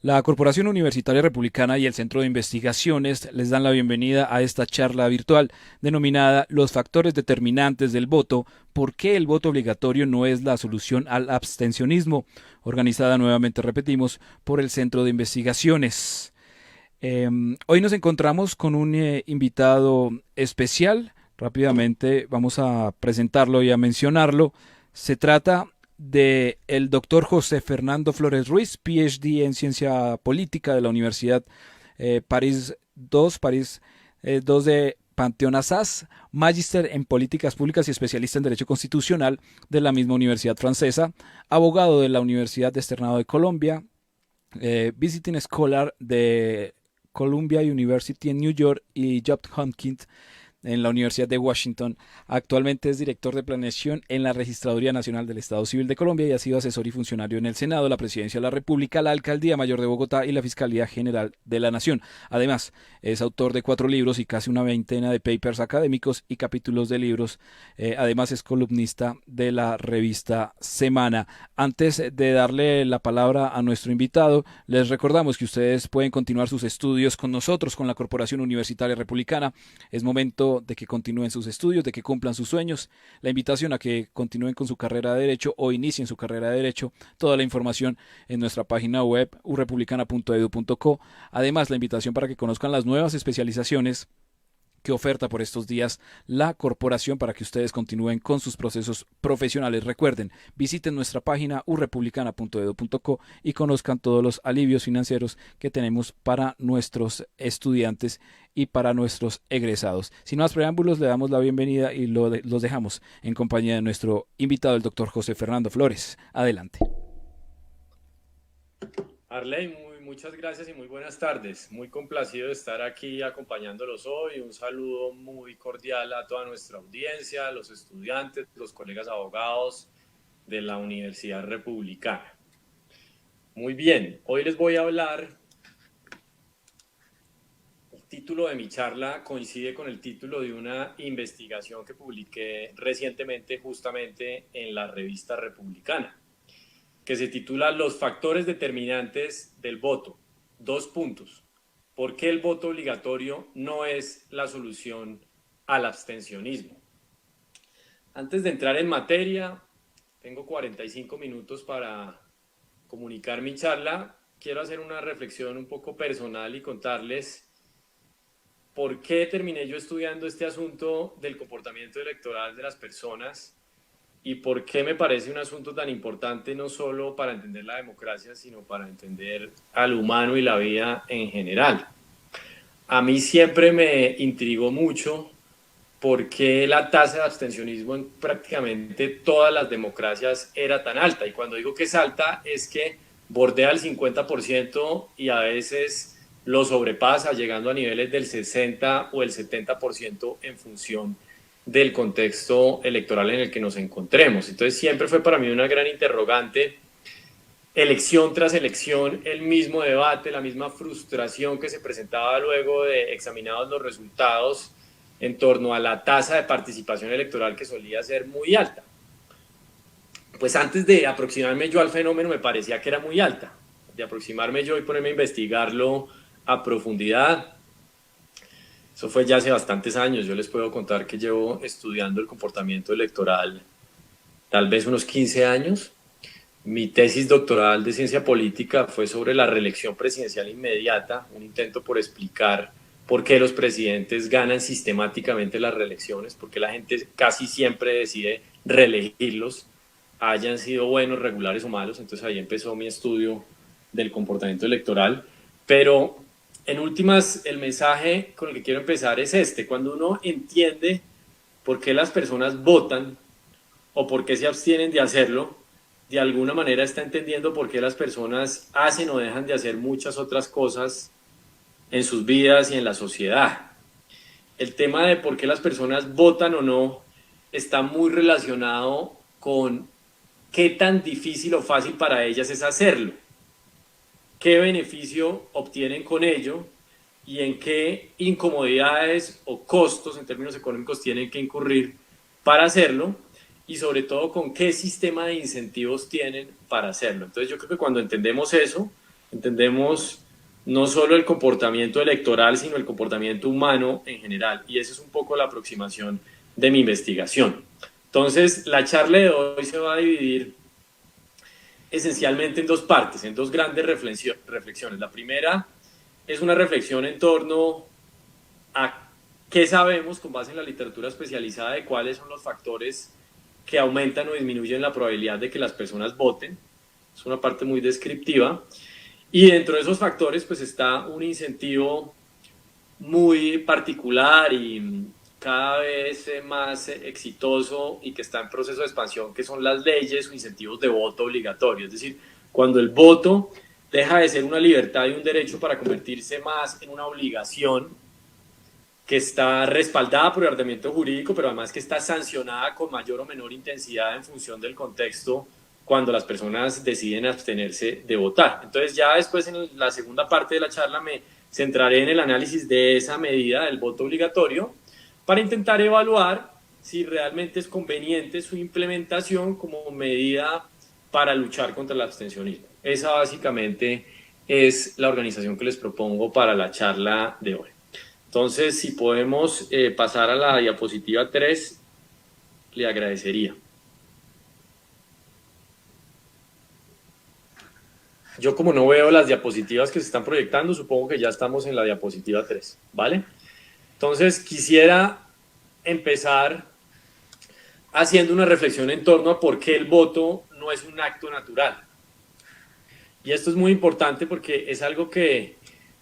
La Corporación Universitaria Republicana y el Centro de Investigaciones les dan la bienvenida a esta charla virtual denominada Los factores determinantes del voto, ¿por qué el voto obligatorio no es la solución al abstencionismo?, organizada nuevamente, repetimos, por el Centro de Investigaciones. Hoy nos encontramos con un invitado especial. Rápidamente vamos a presentarlo y a mencionarlo. Se trata de el doctor José Fernando Flores Ruiz, PhD en Ciencia Política de la Universidad París 2 de Panteón Assas, Magíster en Políticas Públicas y especialista en Derecho Constitucional de la misma Universidad Francesa, abogado de la Universidad Externado de Colombia, Visiting Scholar de Columbia University en New York y Job Hopkins en la Universidad de Washington. Actualmente es director de planeación en la Registraduría Nacional del Estado Civil de Colombia y ha sido asesor y funcionario en el Senado, la Presidencia de la República, la Alcaldía Mayor de Bogotá y la Fiscalía General de la Nación. Además, es autor de 4 libros y casi una veintena de papers académicos y capítulos de libros. Además, es columnista de la revista Semana. Antes de darle la palabra a nuestro invitado, les recordamos que ustedes pueden continuar sus estudios con nosotros, con la Corporación Universitaria Republicana. Es momento de que continúen sus estudios, de que cumplan sus sueños. La invitación a que continúen con su carrera de Derecho o inicien su carrera de Derecho. Toda la información en nuestra página web urepublicana.edu.co. Además, la invitación para que conozcan las nuevas especializaciones que oferta por estos días la corporación para que ustedes continúen con sus procesos profesionales. Recuerden, visiten nuestra página urepublicana.edu.co y conozcan todos los alivios financieros que tenemos para nuestros estudiantes y para nuestros egresados. Sin más preámbulos, le damos la bienvenida y los dejamos en compañía de nuestro invitado, el doctor José Fernando Flores. Adelante. Arley, muchas gracias y muy buenas tardes. Muy complacido de estar aquí acompañándolos hoy. Un saludo muy cordial a toda nuestra audiencia, a los estudiantes, los colegas abogados de la Universidad Republicana. Muy bien, hoy les voy a hablar. El título de mi charla coincide con el título de una investigación que publiqué recientemente justamente en la revista Republicana, que se titula Los factores determinantes del voto. Dos puntos. ¿Por qué el voto obligatorio no es la solución al abstencionismo? Antes de entrar en materia, tengo 45 minutos para comunicar mi charla. Quiero hacer una reflexión un poco personal y contarles por qué terminé yo estudiando este asunto del comportamiento electoral de las personas y por qué me parece un asunto tan importante no solo para entender la democracia, sino para entender al humano y la vida en general. A mí siempre me intrigó mucho por qué la tasa de abstencionismo en prácticamente todas las democracias era tan alta. Y cuando digo que es alta, es que bordea el 50% y a veces lo sobrepasa, llegando a niveles del 60 o el 70% en función del contexto electoral en el que nos encontremos. Entonces siempre fue para mí una gran interrogante, elección tras elección, el mismo debate, la misma frustración que se presentaba luego de examinados los resultados en torno a la tasa de participación electoral que solía ser muy alta. Pues antes de aproximarme yo al fenómeno me parecía que era muy alta. De aproximarme yo y ponerme a investigarlo a profundidad, eso fue ya hace bastantes años. Yo les puedo contar que llevo estudiando el comportamiento electoral tal vez unos 15 años. Mi tesis doctoral de ciencia política fue sobre la reelección presidencial inmediata, un intento por explicar por qué los presidentes ganan sistemáticamente las reelecciones, porque la gente casi siempre decide reelegirlos, hayan sido buenos, regulares o malos. Entonces ahí empezó mi estudio del comportamiento electoral. Pero en últimas, el mensaje con el que quiero empezar es este: cuando uno entiende por qué las personas votan o por qué se abstienen de hacerlo, de alguna manera está entendiendo por qué las personas hacen o dejan de hacer muchas otras cosas en sus vidas y en la sociedad. El tema de por qué las personas votan o no está muy relacionado con qué tan difícil o fácil para ellas es hacerlo, qué beneficio obtienen con ello y en qué incomodidades o costos en términos económicos tienen que incurrir para hacerlo, y sobre todo con qué sistema de incentivos tienen para hacerlo. Entonces yo creo que cuando entendemos eso, entendemos no solo el comportamiento electoral, sino el comportamiento humano en general. Y esa es un poco la aproximación de mi investigación. Entonces, la charla de hoy se va a dividir esencialmente en dos partes, en dos grandes reflexiones. La primera es una reflexión en torno a qué sabemos con base en la literatura especializada de cuáles son los factores que aumentan o disminuyen la probabilidad de que las personas voten. Es una parte muy descriptiva. Y dentro de esos factores pues está un incentivo muy particular y cada vez más exitoso y que está en proceso de expansión, que son las leyes o incentivos de voto obligatorio. Es decir, cuando el voto deja de ser una libertad y un derecho para convertirse más en una obligación que está respaldada por el ordenamiento jurídico, pero además que está sancionada con mayor o menor intensidad en función del contexto cuando las personas deciden abstenerse de votar. Entonces ya después en la segunda parte de la charla me centraré en el análisis de esa medida del voto obligatorio para intentar evaluar si realmente es conveniente su implementación como medida para luchar contra el abstencionismo. Esa básicamente es la organización que les propongo para la charla de hoy. Entonces, si podemos pasar a la diapositiva 3, le agradecería. Yo como no veo las diapositivas que se están proyectando, supongo que ya estamos en la diapositiva 3, ¿vale? Entonces, quisiera empezar haciendo una reflexión en torno a por qué el voto no es un acto natural. Y esto es muy importante porque es algo que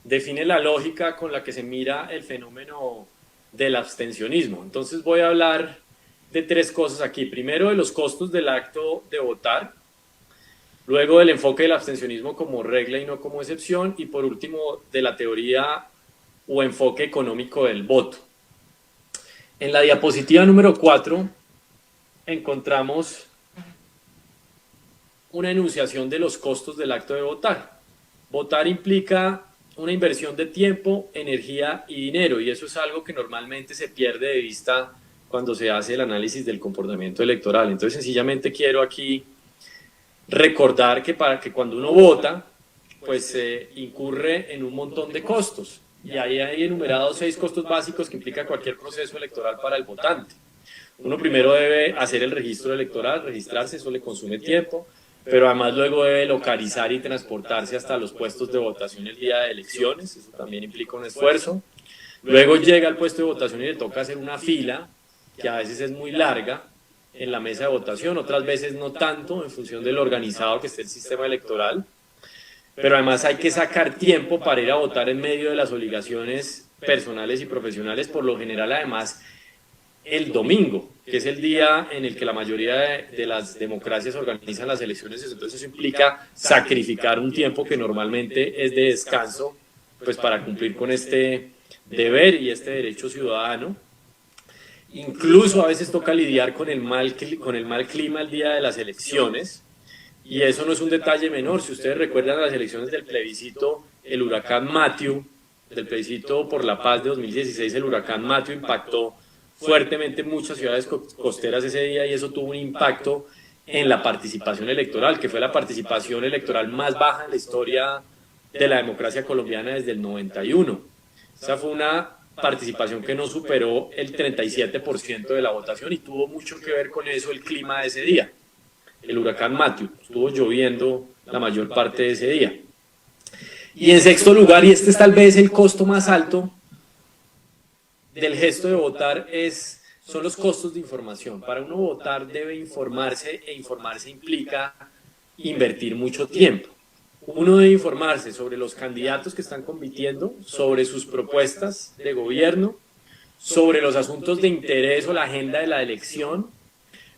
define la lógica con la que se mira el fenómeno del abstencionismo. Entonces voy a hablar de tres cosas aquí. Primero, de los costos del acto de votar. Luego, del enfoque del abstencionismo como regla y no como excepción. Y por último, de la teoría o enfoque económico del voto. En la diapositiva número 4 encontramos una enunciación de los costos del acto de votar. Votar implica una inversión de tiempo, energía y dinero, y eso es algo que normalmente se pierde de vista cuando se hace el análisis del comportamiento electoral. Entonces, sencillamente quiero aquí recordar que para que cuando uno vota, pues se incurre en un montón de costos, y ahí hay enumerados 6 costos básicos que implica cualquier proceso electoral para el votante. Uno primero debe hacer el registro electoral, registrarse, eso le consume tiempo, pero además luego debe localizar y transportarse hasta los puestos de votación el día de elecciones, eso también implica un esfuerzo. Luego llega al puesto de votación y le toca hacer una fila, que a veces es muy larga, en la mesa de votación, otras veces no tanto, en función de lo organizado que esté el sistema electoral. Pero además hay que sacar tiempo para ir a votar en medio de las obligaciones personales y profesionales, por lo general además el domingo, que es el día en el que la mayoría de las democracias organizan las elecciones. Entonces eso implica sacrificar un tiempo que normalmente es de descanso, pues para cumplir con este deber y este derecho ciudadano. Incluso a veces toca lidiar con el mal clima el día de las elecciones, y eso no es un detalle menor. Si ustedes recuerdan las elecciones del plebiscito, el huracán Matthew, del plebiscito por la paz de 2016, el huracán Matthew impactó fuertemente muchas ciudades costeras ese día, y eso tuvo un impacto en la participación electoral, que fue la participación electoral más baja en la historia de la democracia colombiana desde el 91. Esa fue una participación que no superó el 37% de la votación, y tuvo mucho que ver con eso el clima de ese día. El huracán Matthew, estuvo lloviendo la mayor parte de ese día. Y en sexto lugar, y este es tal vez el costo más alto del gesto de votar, son los costos de información. Para uno votar debe informarse, e informarse implica invertir mucho tiempo. Uno debe informarse sobre los candidatos que están compitiendo, sobre sus propuestas de gobierno, sobre los asuntos de interés o la agenda de la elección,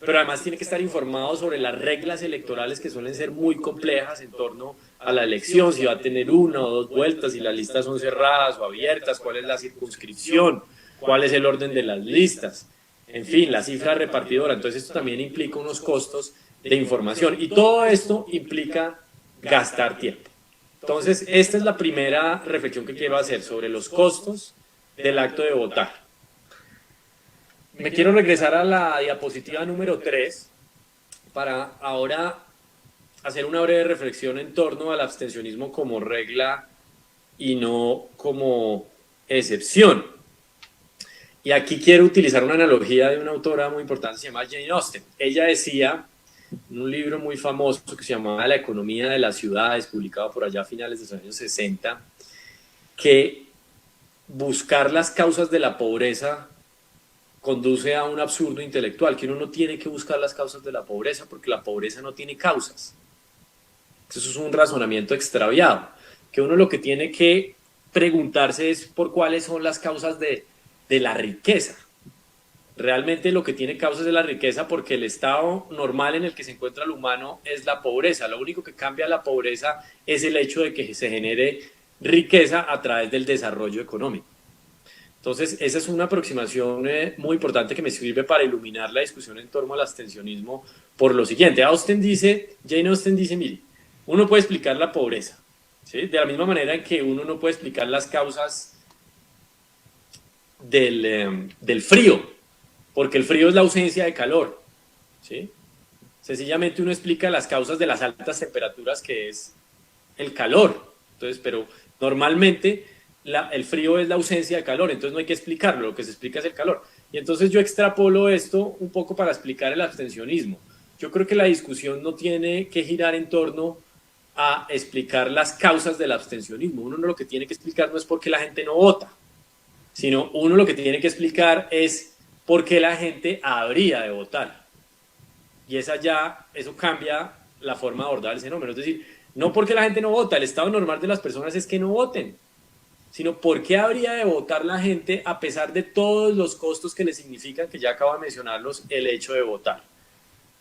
pero además tiene que estar informado sobre las reglas electorales, que suelen ser muy complejas en torno a la elección, si va a tener una o dos vueltas, si las listas son cerradas o abiertas, cuál es la circunscripción, cuál es el orden de las listas, en fin, la cifra repartidora. Entonces esto también implica unos costos de información, y todo esto implica gastar tiempo. Entonces esta es la primera reflexión que quiero hacer sobre los costos del acto de votar. Me quiero regresar a la diapositiva número 3 para ahora hacer una breve reflexión en torno al abstencionismo como regla y no como excepción. Y aquí quiero utilizar una analogía de una autora muy importante, se llama Jane Austen. Ella decía, en un libro muy famoso que se llamaba La economía de las ciudades, publicado por allá a finales de los años 60, que buscar las causas de la pobreza conduce a un absurdo intelectual, que uno no tiene que buscar las causas de la pobreza porque la pobreza no tiene causas. Eso es un razonamiento extraviado, que uno lo que tiene que preguntarse es por cuáles son las causas de la riqueza. Realmente lo que tiene causas es la riqueza porque el estado normal en el que se encuentra el humano es la pobreza. Lo único que cambia la pobreza es el hecho de que se genere riqueza a través del desarrollo económico. Entonces, esa es una aproximación muy importante que me sirve para iluminar la discusión en torno al abstencionismo por lo siguiente. Jane Austen dice, mire, uno puede explicar la pobreza, ¿sí? De la misma manera en que uno no puede explicar las causas del frío, porque el frío es la ausencia de calor, ¿sí? Sencillamente uno explica las causas de las altas temperaturas, que es el calor. Entonces, pero normalmente el frío es la ausencia de calor, entonces no hay que explicarlo, lo que se explica es el calor. Y entonces yo extrapolo esto un poco para explicar el abstencionismo. Yo creo que la discusión no tiene que girar en torno a explicar las causas del abstencionismo. Uno lo que tiene que explicar no es por qué la gente no vota, sino uno lo que tiene que explicar es por qué la gente habría de votar. Y eso cambia la forma de abordar el fenómeno. Es decir, no porque la gente no vota, el estado normal de las personas es que no voten, sino por qué habría de votar la gente a pesar de todos los costos que le significan, que ya acabo de mencionarlos, el hecho de votar.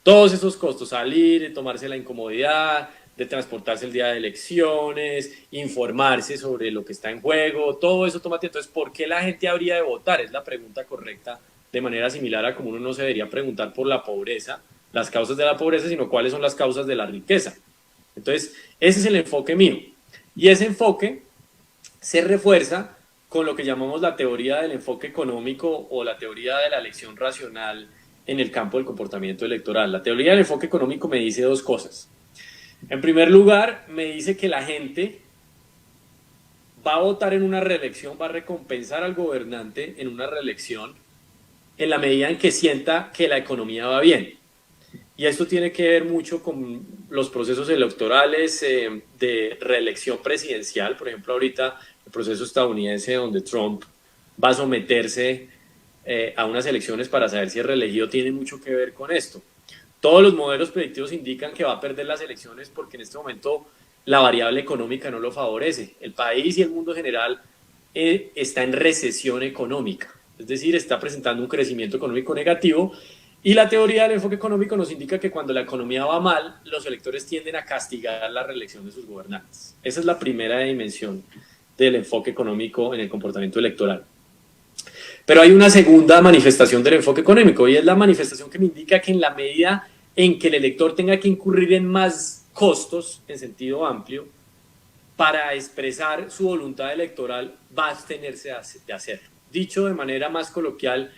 Todos esos costos, salir, tomarse la incomodidad, de transportarse el día de elecciones, informarse sobre lo que está en juego, todo eso toma tiempo. Entonces, ¿por qué la gente habría de votar? Es la pregunta correcta, de manera similar a como uno no se debería preguntar por la pobreza, las causas de la pobreza, sino cuáles son las causas de la riqueza. Entonces, ese es el enfoque mío. Y ese enfoque se refuerza con lo que llamamos la teoría del enfoque económico o la teoría de la elección racional en el campo del comportamiento electoral. La teoría del enfoque económico me dice dos cosas. En primer lugar, me dice que la gente va a votar en una reelección, va a recompensar al gobernante en una reelección en la medida en que sienta que la economía va bien. Y esto tiene que ver mucho con los procesos electorales de reelección presidencial. Por ejemplo, ahorita el proceso estadounidense donde Trump va a someterse a unas elecciones para saber si es reelegido tiene mucho que ver con esto. Todos los modelos predictivos indican que va a perder las elecciones porque en este momento la variable económica no lo favorece. El país y el mundo en general está en recesión económica, es decir, está presentando un crecimiento económico negativo. Y la teoría del enfoque económico nos indica que cuando la economía va mal, los electores tienden a castigar la reelección de sus gobernantes. Esa es la primera dimensión del enfoque económico en el comportamiento electoral. Pero hay una segunda manifestación del enfoque económico y es la manifestación que me indica que en la medida en que el elector tenga que incurrir en más costos en sentido amplio para expresar su voluntad electoral, va a abstenerse de hacerlo. Dicho de manera más coloquial,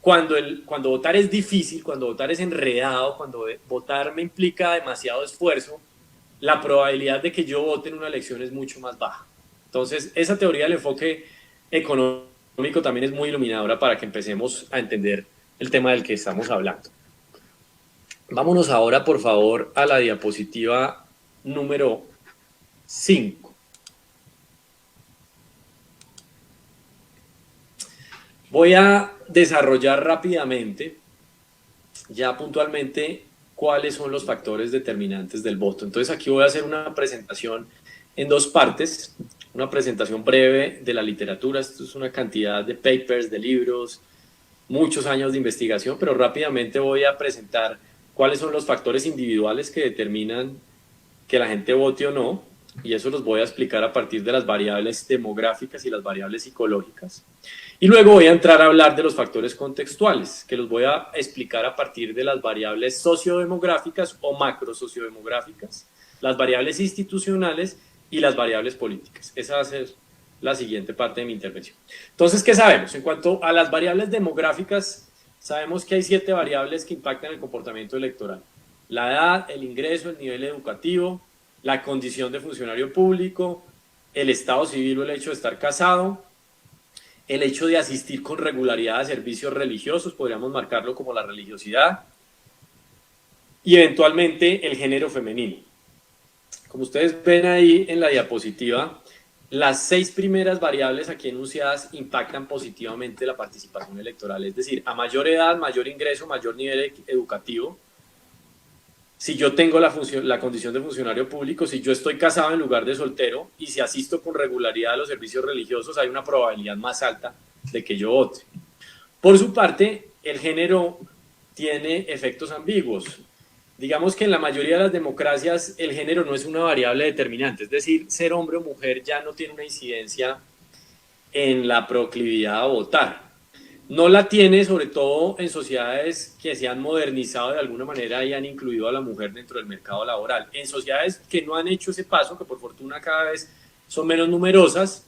cuando votar es difícil, cuando votar es enredado, cuando votar me implica demasiado esfuerzo, la probabilidad de que yo vote en una elección es mucho más baja. Entonces, esa teoría del enfoque económico también es muy iluminadora para que empecemos a entender el tema del que estamos hablando. Vámonos ahora, por favor, a la diapositiva número 5. Voy a desarrollar rápidamente, ya puntualmente, cuáles son los factores determinantes del voto. Entonces aquí voy a hacer una presentación en dos partes, una presentación breve de la literatura. Esto es una cantidad de papers, de libros, muchos años de investigación, pero rápidamente voy a presentar cuáles son los factores individuales que determinan que la gente vote o no, y eso los voy a explicar a partir de las variables demográficas y las variables psicológicas. Y luego voy a entrar a hablar de los factores contextuales, que los voy a explicar a partir de las variables sociodemográficas o macrosociodemográficas, las variables institucionales y las variables políticas. Esa va a ser la siguiente parte de mi intervención. Entonces, ¿qué sabemos? En cuanto a las variables demográficas, sabemos que hay 7 variables que impactan el comportamiento electoral. la edad, el ingreso, el nivel educativo, la condición de funcionario público, el estado civil o el hecho de estar casado, el hecho de asistir con regularidad a servicios religiosos, podríamos marcarlo como la religiosidad, y eventualmente el género femenino. Como ustedes ven ahí en la diapositiva, las 6 primeras variables aquí enunciadas impactan positivamente la participación electoral, es decir, a mayor edad, mayor ingreso, mayor nivel educativo. Si yo tengo la condición de funcionario público, si yo estoy casado en lugar de soltero y si asisto con regularidad a los servicios religiosos, hay una probabilidad más alta de que yo vote. Por su parte, el género tiene efectos ambiguos. Digamos que en la mayoría de las democracias el género no es una variable determinante, es decir, ser hombre o mujer ya no tiene una incidencia en la proclividad a votar. No la tiene sobre todo en sociedades que se han modernizado de alguna manera y han incluido a la mujer dentro del mercado laboral. En sociedades que no han hecho ese paso, que por fortuna cada vez son menos numerosas,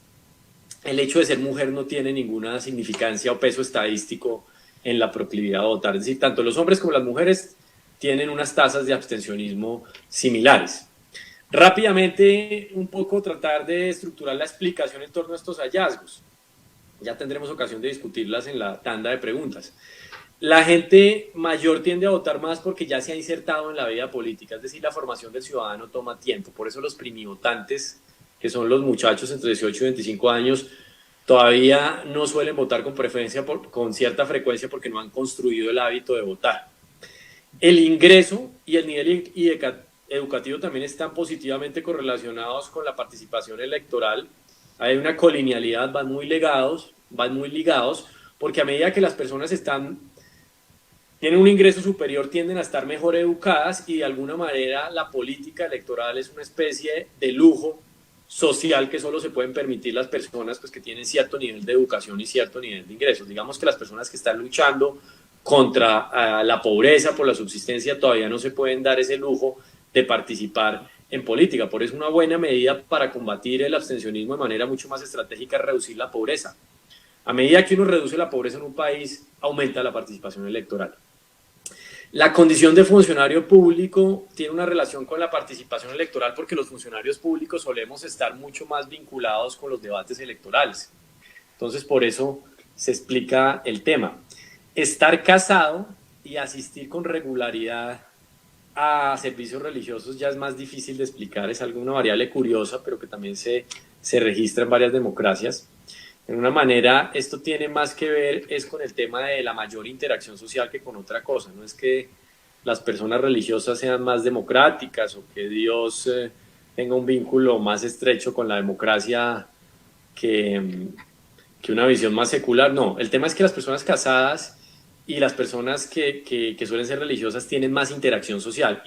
el hecho de ser mujer no tiene ninguna significancia o peso estadístico en la proclividad a votar. Es decir, tanto los hombres como las mujeres tienen unas tasas de abstencionismo similares. Rápidamente, un poco tratar de estructurar la explicación en torno a estos hallazgos. Ya tendremos ocasión de discutirlas en la tanda de preguntas. La gente mayor tiende a votar más porque ya se ha insertado en la vida política, es decir, la formación del ciudadano toma tiempo. Por eso los primivotantes, que son los muchachos entre 18 y 25 años, todavía no suelen votar con preferencia, con cierta frecuencia, porque no han construido el hábito de votar. El ingreso y el nivel educativo también están positivamente correlacionados con la participación electoral. Hay una colinealidad, van muy ligados, porque a medida que las personas tienen un ingreso superior, tienden a estar mejor educadas y de alguna manera la política electoral es una especie de lujo social que solo se pueden permitir las personas pues, que tienen cierto nivel de educación y cierto nivel de ingresos. Digamos que las personas que están luchando contra la pobreza por la subsistencia todavía no se pueden dar ese lujo de participar en política. Por eso una buena medida para combatir el abstencionismo de manera mucho más estratégica es reducir la pobreza. A medida que uno reduce la pobreza en un país, aumenta la participación electoral. La condición de funcionario público tiene una relación con la participación electoral porque los funcionarios públicos solemos estar mucho más vinculados con los debates electorales. Entonces, por eso se explica el tema. Estar casado y asistir con regularidad a servicios religiosos ya es más difícil de explicar, es alguna variable curiosa, pero que también se registra en varias democracias. De una manera, esto tiene más que ver es con el tema de la mayor interacción social que con otra cosa. No es que las personas religiosas sean más democráticas o que Dios tenga un vínculo más estrecho con la democracia que una visión más secular. No, el tema es que las personas casadas y las personas que suelen ser religiosas tienen más interacción social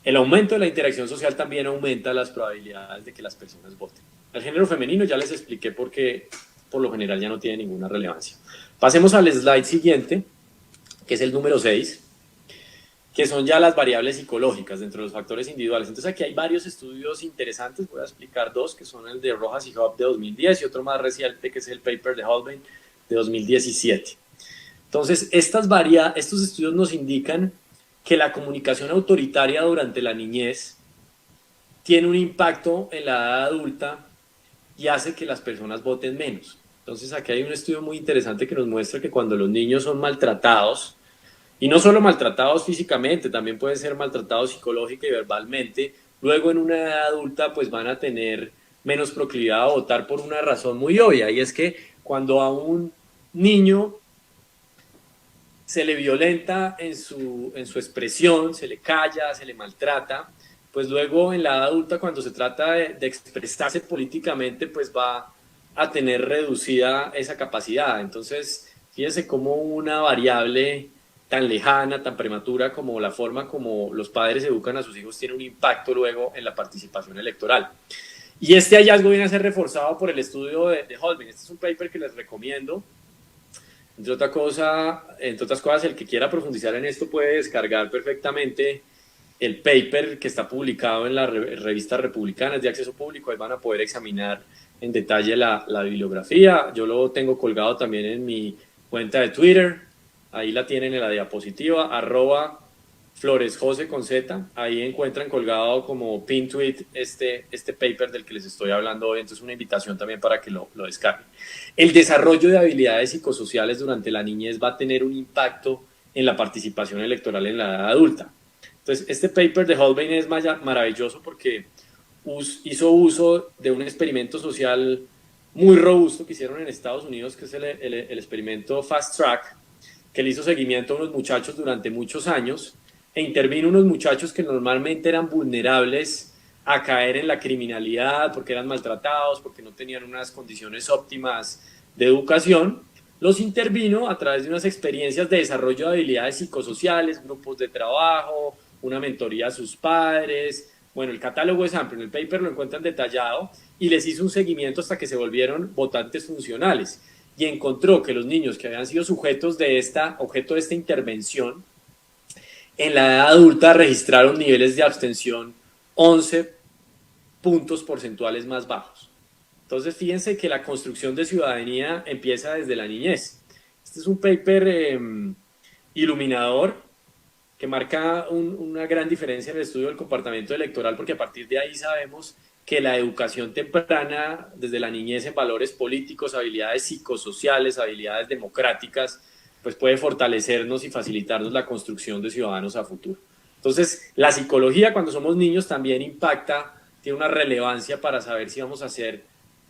el aumento de la interacción social también aumenta las probabilidades de que las personas voten. El género femenino ya les expliqué porque por lo general ya no tiene ninguna relevancia. Pasemos al slide siguiente, que es el número 6, que son ya las variables psicológicas dentro de los factores individuales. Entonces aquí hay varios estudios interesantes, voy a explicar dos, que son el de Rojas y Hub de 2010 y otro más reciente que es el paper de Holbein de 2017. Entonces estos estudios nos indican que la comunicación autoritaria durante la niñez tiene un impacto en la edad adulta y hace que las personas voten menos. Entonces aquí hay un estudio muy interesante que nos muestra que cuando los niños son maltratados, y no solo maltratados físicamente, también pueden ser maltratados psicológica y verbalmente, luego en una edad adulta pues van a tener menos proclividad a votar por una razón muy obvia, y es que cuando a un niño se le violenta en su expresión, se le calla, se le maltrata, pues luego en la edad adulta cuando se trata de expresarse políticamente, pues va a tener reducida esa capacidad. Entonces, fíjense cómo una variable tan lejana, tan prematura como la forma como los padres educan a sus hijos tiene un impacto luego en la participación electoral. Y este hallazgo viene a ser reforzado por el estudio de Holbein. Este es un paper que les recomiendo. Entre otras cosas, el que quiera profundizar en esto puede descargar perfectamente el paper que está publicado en la revista Republicana, es de acceso público. Ahí van a poder examinar en detalle la bibliografía. Yo lo tengo colgado también en mi cuenta de Twitter. Ahí la tienen en la diapositiva, Flores José con Z, ahí encuentran colgado como pin tweet este paper del que les estoy hablando hoy, entonces una invitación también para que lo descarguen. El desarrollo de habilidades psicosociales durante la niñez va a tener un impacto en la participación electoral en la edad adulta. Entonces, este paper de Holbein es maravilloso porque hizo uso de un experimento social muy robusto que hicieron en Estados Unidos, que es el experimento Fast Track, que le hizo seguimiento a unos muchachos durante muchos años e intervino unos muchachos que normalmente eran vulnerables a caer en la criminalidad porque eran maltratados, porque no tenían unas condiciones óptimas de educación. Los intervino a través de unas experiencias de desarrollo de habilidades psicosociales, grupos de trabajo, una mentoría a sus padres. Bueno, el catálogo es amplio, en el paper lo encuentran detallado y les hizo un seguimiento hasta que se volvieron votantes funcionales y encontró que los niños que habían sido objeto de esta intervención en la edad adulta registraron niveles de abstención 11 puntos porcentuales más bajos. Entonces, fíjense que la construcción de ciudadanía empieza desde la niñez. Este es un paper iluminador que marca una gran diferencia en el estudio del comportamiento electoral, porque a partir de ahí sabemos que la educación temprana, desde la niñez en valores políticos, habilidades psicosociales, habilidades democráticas, pues puede fortalecernos y facilitarnos la construcción de ciudadanos a futuro. Entonces, la psicología cuando somos niños también impacta, tiene una relevancia para saber si vamos a ser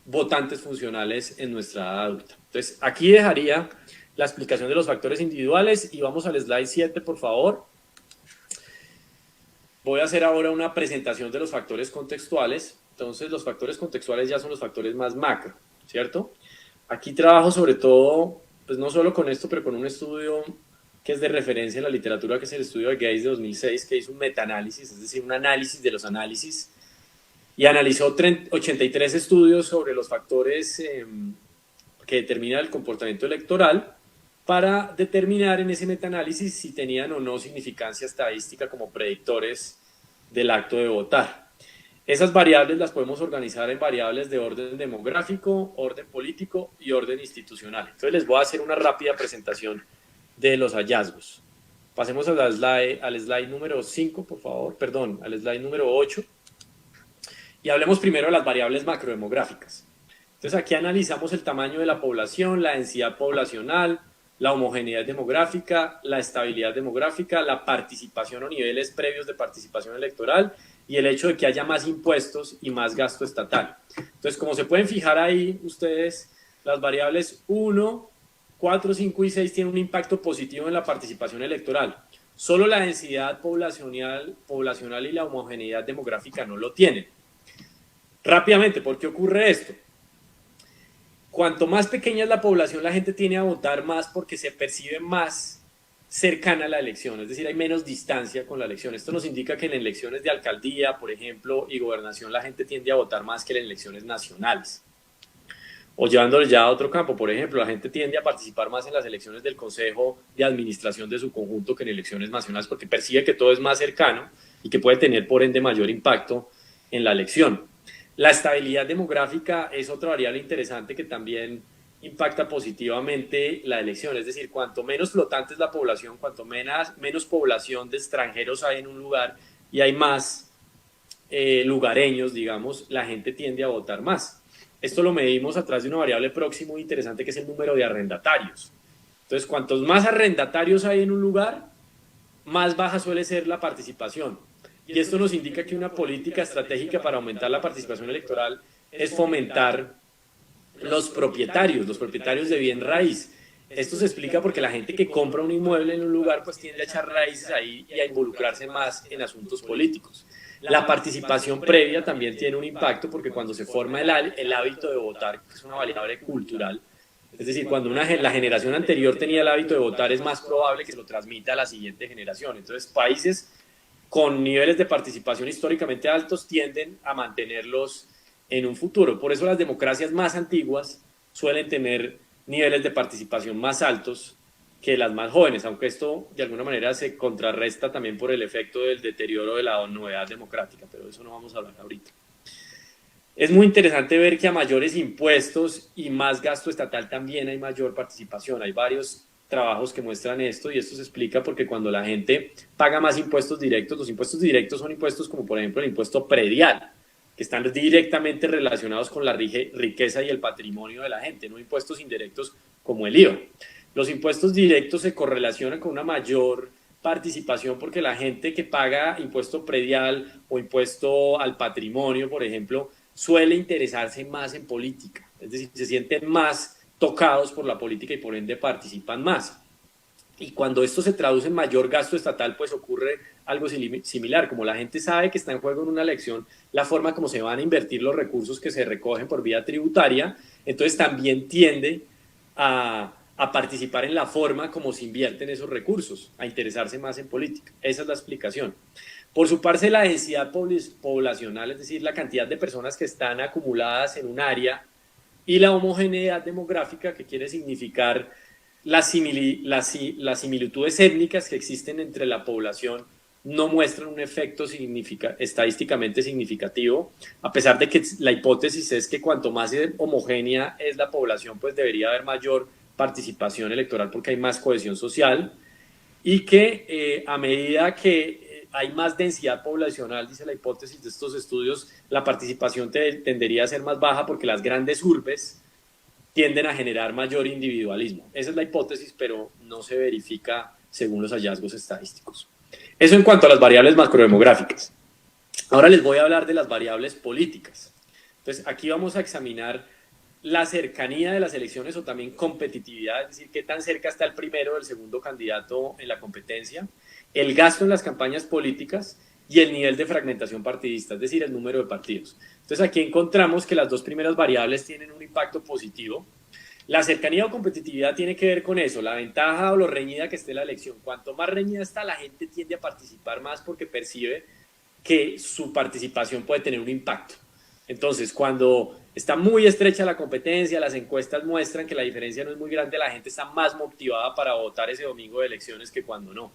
votantes funcionales en nuestra edad adulta. Entonces, aquí dejaría la explicación de los factores individuales y vamos al slide 7, por favor. Voy a hacer ahora una presentación de los factores contextuales. Entonces, los factores contextuales ya son los factores más macro, ¿cierto? Aquí trabajo sobre todo, pues no solo con esto, pero con un estudio que es de referencia en la literatura, que es el estudio de Gates de 2006, que hizo un metaanálisis, es decir, un análisis de los análisis, y analizó 83 estudios sobre los factores que determinan el comportamiento electoral para determinar en ese metaanálisis si tenían o no significancia estadística como predictores del acto de votar. Esas variables las podemos organizar en variables de orden demográfico, orden político y orden institucional. Entonces les voy a hacer una rápida presentación de los hallazgos. Pasemos al slide número 5, por favor, perdón, al slide número 8. Y hablemos primero de las variables macrodemográficas. Entonces aquí analizamos el tamaño de la población, la densidad poblacional, la homogeneidad demográfica, la estabilidad demográfica, la participación o niveles previos de participación electoral y el hecho de que haya más impuestos y más gasto estatal. Entonces, como se pueden fijar ahí ustedes, las variables 1, 4, 5 y 6 tienen un impacto positivo en la participación electoral. Solo la densidad poblacional y la homogeneidad demográfica no lo tienen. Rápidamente, ¿por qué ocurre esto? Cuanto más pequeña es la población, la gente tiene a votar más porque se percibe más cercana a la elección, es decir, hay menos distancia con la elección. Esto nos indica que en elecciones de alcaldía, por ejemplo, y gobernación, la gente tiende a votar más que en elecciones nacionales. O llevándolo ya a otro campo, por ejemplo, la gente tiende a participar más en las elecciones del Consejo de Administración de su conjunto que en elecciones nacionales porque percibe que todo es más cercano y que puede tener, por ende, mayor impacto en la elección. La estabilidad demográfica es otra variable interesante que también impacta positivamente la elección, es decir, cuanto menos flotante es la población, cuanto menos población de extranjeros hay en un lugar y hay más lugareños, digamos, la gente tiende a votar más. Esto lo medimos a través de una variable próxima muy interesante que es el número de arrendatarios. Entonces, cuantos más arrendatarios hay en un lugar, más baja suele ser la participación. Y esto nos indica que una política estratégica para aumentar la participación electoral es fomentar los propietarios de bien raíz. Esto se explica porque la gente que compra un inmueble en un lugar pues tiende a echar raíces ahí y a involucrarse más en asuntos políticos. La participación previa también tiene un impacto porque cuando se forma el hábito de votar, que es una variable cultural, es decir, cuando la generación anterior tenía el hábito de votar, es más probable que se lo transmita a la siguiente generación. Entonces, países con niveles de participación históricamente altos tienden a mantenerlos en un futuro. Por eso las democracias más antiguas suelen tener niveles de participación más altos que las más jóvenes, aunque esto de alguna manera se contrarresta también por el efecto del deterioro de la novedad democrática, pero de eso no vamos a hablar ahorita. Es muy interesante ver que a mayores impuestos y más gasto estatal también hay mayor participación. Hay varios trabajos que muestran esto, y esto se explica porque cuando la gente paga más impuestos directos, los impuestos directos son impuestos como por ejemplo el impuesto predial, que están directamente relacionados con la riqueza y el patrimonio de la gente, no impuestos indirectos como el IVA. Los impuestos directos se correlacionan con una mayor participación porque la gente que paga impuesto predial o impuesto al patrimonio, por ejemplo, suele interesarse más en política, es decir, se sienten más tocados por la política y por ende participan más. Y cuando esto se traduce en mayor gasto estatal, pues ocurre algo similar. Como la gente sabe que está en juego en una elección la forma como se van a invertir los recursos que se recogen por vía tributaria, entonces también tiende a participar en la forma como se invierten esos recursos, a interesarse más en política. Esa es la explicación. Por su parte, la densidad poblacional, es decir, la cantidad de personas que están acumuladas en un área, y la homogeneidad demográfica, que quiere significar las similitudes étnicas que existen entre la población, no muestran un efecto estadísticamente significativo, a pesar de que la hipótesis es que cuanto más homogénea es la población, pues debería haber mayor participación electoral porque hay más cohesión social, y que a medida que hay más densidad poblacional, dice la hipótesis de estos estudios, la participación tendería a ser más baja porque las grandes urbes tienden a generar mayor individualismo. Esa es la hipótesis, pero no se verifica según los hallazgos estadísticos. Eso en cuanto a las variables macrodemográficas. Ahora les voy a hablar de las variables políticas. Entonces, aquí vamos a examinar la cercanía de las elecciones o también competitividad, es decir, qué tan cerca está el primero o el segundo candidato en la competencia, el gasto en las campañas políticas y el nivel de fragmentación partidista, es decir, el número de partidos. Entonces aquí encontramos que las dos primeras variables tienen un impacto positivo. La cercanía o competitividad tiene que ver con eso, la ventaja o lo reñida que esté la elección. Cuanto más reñida está, la gente tiende a participar más porque percibe que su participación puede tener un impacto. Entonces, cuando está muy estrecha la competencia, las encuestas muestran que la diferencia no es muy grande, la gente está más motivada para votar ese domingo de elecciones que cuando no.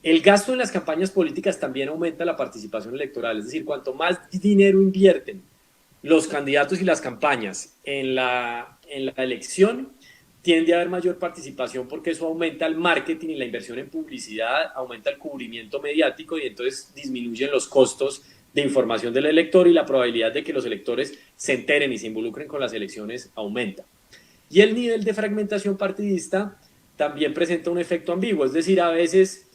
El gasto en las campañas políticas también aumenta la participación electoral, es decir, cuanto más dinero invierten los candidatos y las campañas en la elección, tiende a haber mayor participación porque eso aumenta el marketing y la inversión en publicidad, aumenta el cubrimiento mediático y entonces disminuyen los costos de información del elector y la probabilidad de que los electores se enteren y se involucren con las elecciones aumenta. Y el nivel de fragmentación partidista también presenta un efecto ambiguo, es decir, a veces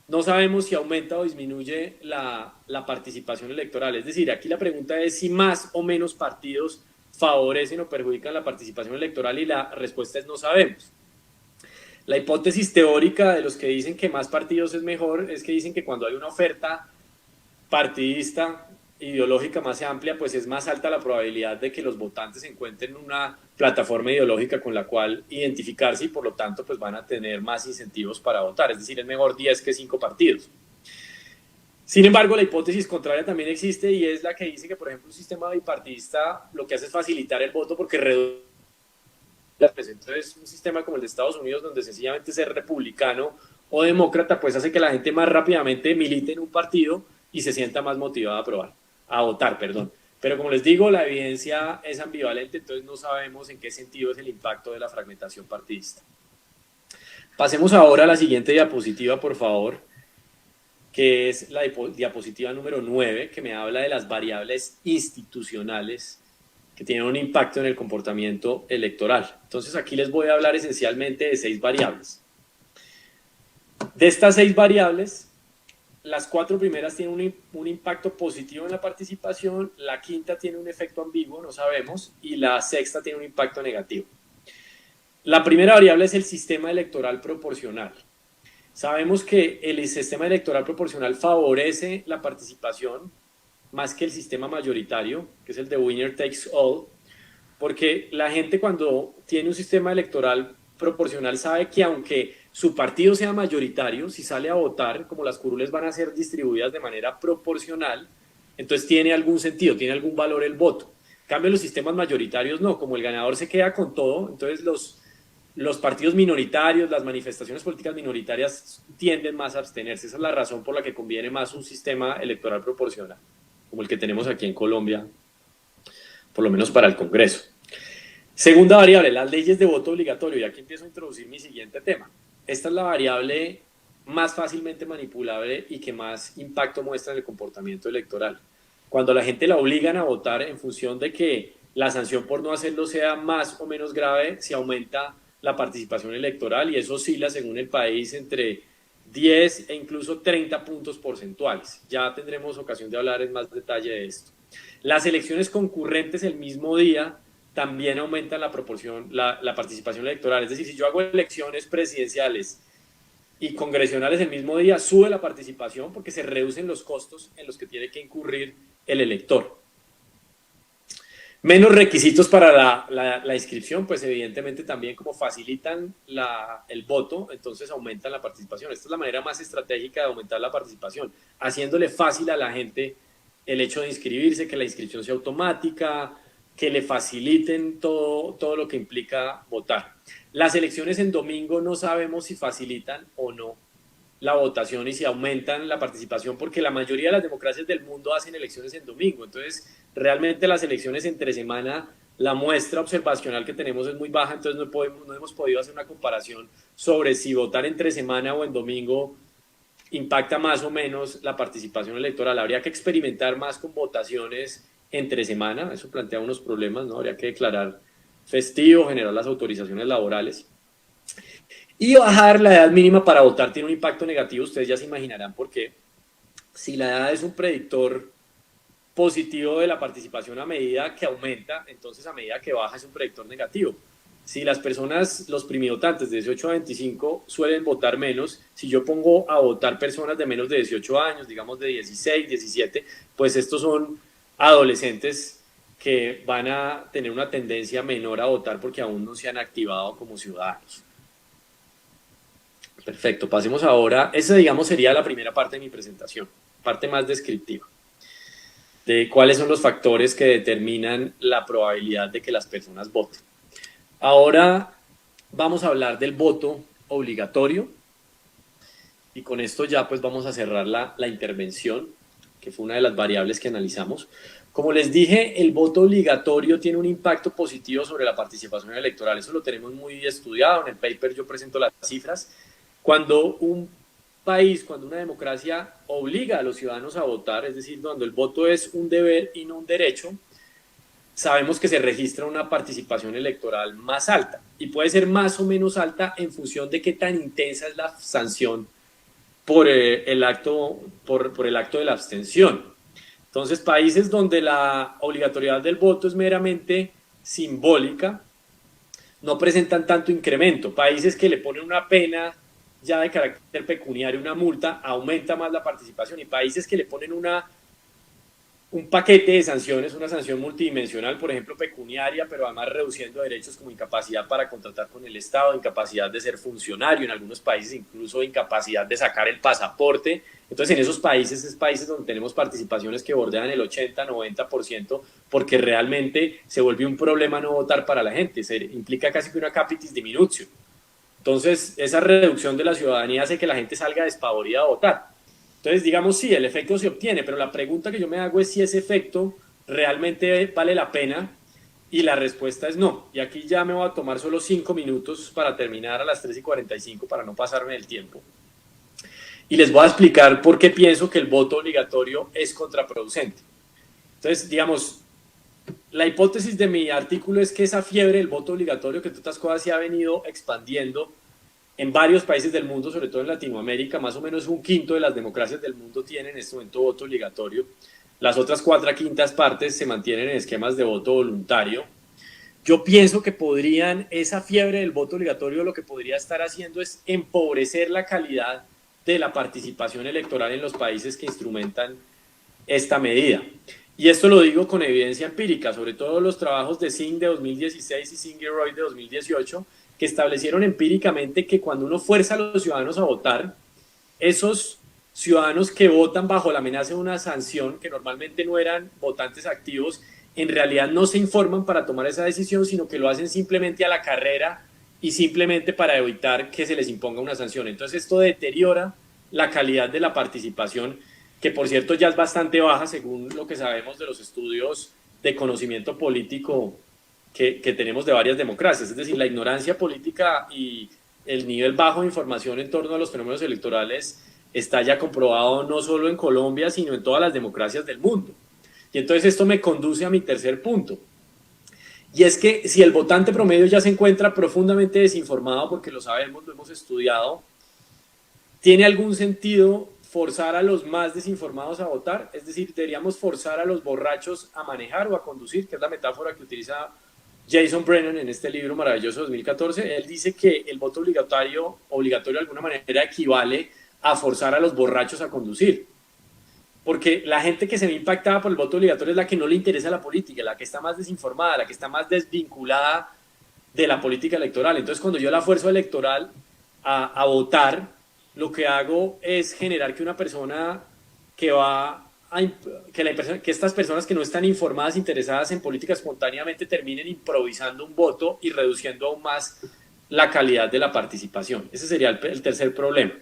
no sabemos si aumenta o disminuye la participación electoral. Es decir, aquí la pregunta es si más o menos partidos favorecen o perjudican la participación electoral y la respuesta es no sabemos. La hipótesis teórica de los que dicen que más partidos es mejor es que dicen que cuando hay una oferta partidista ideológica más amplia, pues es más alta la probabilidad de que los votantes encuentren una plataforma ideológica con la cual identificarse y por lo tanto pues van a tener más incentivos para votar, es decir, es mejor 10 que 5 partidos. Sin embargo, la hipótesis contraria también existe y es la que dice que, por ejemplo, un sistema bipartidista lo que hace es facilitar el voto porque reduce las presencias. Entonces, un sistema como el de Estados Unidos, donde sencillamente ser republicano o demócrata, pues hace que la gente más rápidamente milite en un partido y se sienta más motivada a votar. Pero como les digo, la evidencia es ambivalente, entonces no sabemos en qué sentido es el impacto de la fragmentación partidista. Pasemos ahora a la siguiente diapositiva, por favor, que es la diapositiva número 9, que me habla de las variables institucionales que tienen un impacto en el comportamiento electoral. Entonces aquí les voy a hablar esencialmente de 6 variables. De estas 6 variables, las 4 primeras tienen un impacto positivo en la participación, la quinta tiene un efecto ambiguo, no sabemos, y la sexta tiene un impacto negativo. La primera variable es el sistema electoral proporcional. Sabemos que el sistema electoral proporcional favorece la participación más que el sistema mayoritario, que es el de winner takes all, porque la gente cuando tiene un sistema electoral proporcional sabe que aunque su partido sea mayoritario, si sale a votar, como las curules van a ser distribuidas de manera proporcional, entonces tiene algún sentido, tiene algún valor el voto. En cambio, los sistemas mayoritarios no, como el ganador se queda con todo, entonces los partidos minoritarios, las manifestaciones políticas minoritarias tienden más a abstenerse. Esa es la razón por la que conviene más un sistema electoral proporcional, como el que tenemos aquí en Colombia, por lo menos para el Congreso. Segunda variable, las leyes de voto obligatorio, y aquí empiezo a introducir mi siguiente tema. esta es la variable más fácilmente manipulable y que más impacto muestra en el comportamiento electoral. Cuando la gente la obligan a votar en función de que la sanción por no hacerlo sea más o menos grave, se aumenta la participación electoral y eso oscila según el país entre 10 e incluso 30 puntos porcentuales. Ya tendremos ocasión de hablar en más detalle de esto. Las elecciones concurrentes el mismo día también aumentan la proporción, la participación electoral. Es decir, si yo hago elecciones presidenciales y congresionales el mismo día, sube la participación porque se reducen los costos en los que tiene que incurrir el elector. Menos requisitos para la inscripción, pues evidentemente también como facilitan el voto, entonces aumentan la participación. Esta es la manera más estratégica de aumentar la participación, haciéndole fácil a la gente el hecho de inscribirse, que la inscripción sea automática, que le faciliten todo lo que implica votar. Las elecciones en domingo no sabemos si facilitan o no la votación y si aumentan la participación, porque la mayoría de las democracias del mundo hacen elecciones en domingo. Entonces, realmente las elecciones entre semana, la muestra observacional que tenemos es muy baja, entonces no hemos podido hacer una comparación sobre si votar entre semana o en domingo impacta más o menos la participación electoral. Habría que experimentar más con votaciones entre semana, eso plantea unos problemas, ¿no? Habría que declarar festivo, generar las autorizaciones laborales. Y bajar la edad mínima para votar tiene un impacto negativo, ustedes ya se imaginarán por qué. Si la edad es un predictor positivo de la participación a medida que aumenta, entonces a medida que baja es un predictor negativo. Si las personas, los primivotantes de 18 a 25 suelen votar menos, si yo pongo a votar personas de menos de 18 años, digamos de 16, 17, pues estos son adolescentes que van a tener una tendencia menor a votar porque aún no se han activado como ciudadanos. Perfecto, pasemos ahora, esa digamos sería la primera parte de mi presentación, parte más descriptiva, de cuáles son los factores que determinan la probabilidad de que las personas voten. Ahora vamos a hablar del voto obligatorio y con esto ya pues vamos a cerrar la intervención, que fue una de las variables que analizamos. Como les dije, el voto obligatorio tiene un impacto positivo sobre la participación electoral, eso lo tenemos muy estudiado, en el paper yo presento las cifras. Cuando un país, cuando una democracia obliga a los ciudadanos a votar, es decir, cuando el voto es un deber y no un derecho, sabemos que se registra una participación electoral más alta y puede ser más o menos alta en función de qué tan intensa es la sanción por el acto de la abstención. Entonces, países donde la obligatoriedad del voto es meramente simbólica no presentan tanto incremento. Países que le ponen una pena ya de carácter pecuniario, una multa, aumenta más la participación, y países que le ponen un paquete de sanciones, una sanción multidimensional, por ejemplo pecuniaria, pero además reduciendo derechos como incapacidad para contratar con el Estado, incapacidad de ser funcionario, en algunos países incluso incapacidad de sacar el pasaporte. Entonces en esos países es países donde tenemos participaciones que bordean el 80-90%, porque realmente se vuelve un problema no votar para la gente, se implica casi que una capitis diminutio. Entonces esa reducción de la ciudadanía hace que la gente salga despavorida a votar. Entonces, digamos, sí, el efecto se obtiene, pero la pregunta que yo me hago es si ese efecto realmente vale la pena, y la respuesta es no. Y aquí ya me voy a tomar solo 5 minutos para terminar a las 3:45 para no pasarme del tiempo. Y les voy a explicar por qué pienso que el voto obligatorio es contraproducente. Entonces, digamos, la hipótesis de mi artículo es que esa fiebre del voto obligatorio, que todas cosas se ha venido expandiendo en varios países del mundo, sobre todo en Latinoamérica. Más o menos 1/5 de las democracias del mundo tienen en este momento voto obligatorio. Las otras 4/5 partes se mantienen en esquemas de voto voluntario. Yo pienso que esa fiebre del voto obligatorio lo que podría estar haciendo es empobrecer la calidad de la participación electoral en los países que instrumentan esta medida. Y esto lo digo con evidencia empírica, sobre todo los trabajos de Singh de 2016 y Singh-Roy de 2018, que establecieron empíricamente que cuando uno fuerza a los ciudadanos a votar, esos ciudadanos que votan bajo la amenaza de una sanción, que normalmente no eran votantes activos, en realidad no se informan para tomar esa decisión, sino que lo hacen simplemente a la carrera y simplemente para evitar que se les imponga una sanción. Entonces esto deteriora la calidad de la participación, que por cierto ya es bastante baja según lo que sabemos de los estudios de conocimiento político que tenemos de varias democracias. Es decir, la ignorancia política y el nivel bajo de información en torno a los fenómenos electorales está ya comprobado no solo en Colombia, sino en todas las democracias del mundo. Y entonces esto me conduce a mi tercer punto. Y es que si el votante promedio ya se encuentra profundamente desinformado, porque lo sabemos, lo hemos estudiado, ¿tiene algún sentido forzar a los más desinformados a votar? Es decir, deberíamos forzar a los borrachos a manejar o a conducir, que es la metáfora que utiliza Jason Brennan en este libro maravilloso de 2014. Él dice que el voto obligatorio de alguna manera equivale a forzar a los borrachos a conducir. Porque la gente que se ve impactada por el voto obligatorio es la que no le interesa la política, la que está más desinformada, la que está más desvinculada de la política electoral. Entonces, cuando yo la fuerzo electoral a votar, lo que hago es generar que una persona que estas personas que no están informadas, interesadas en política espontáneamente terminen improvisando un voto y reduciendo aún más la calidad de la participación. Ese sería el tercer problema.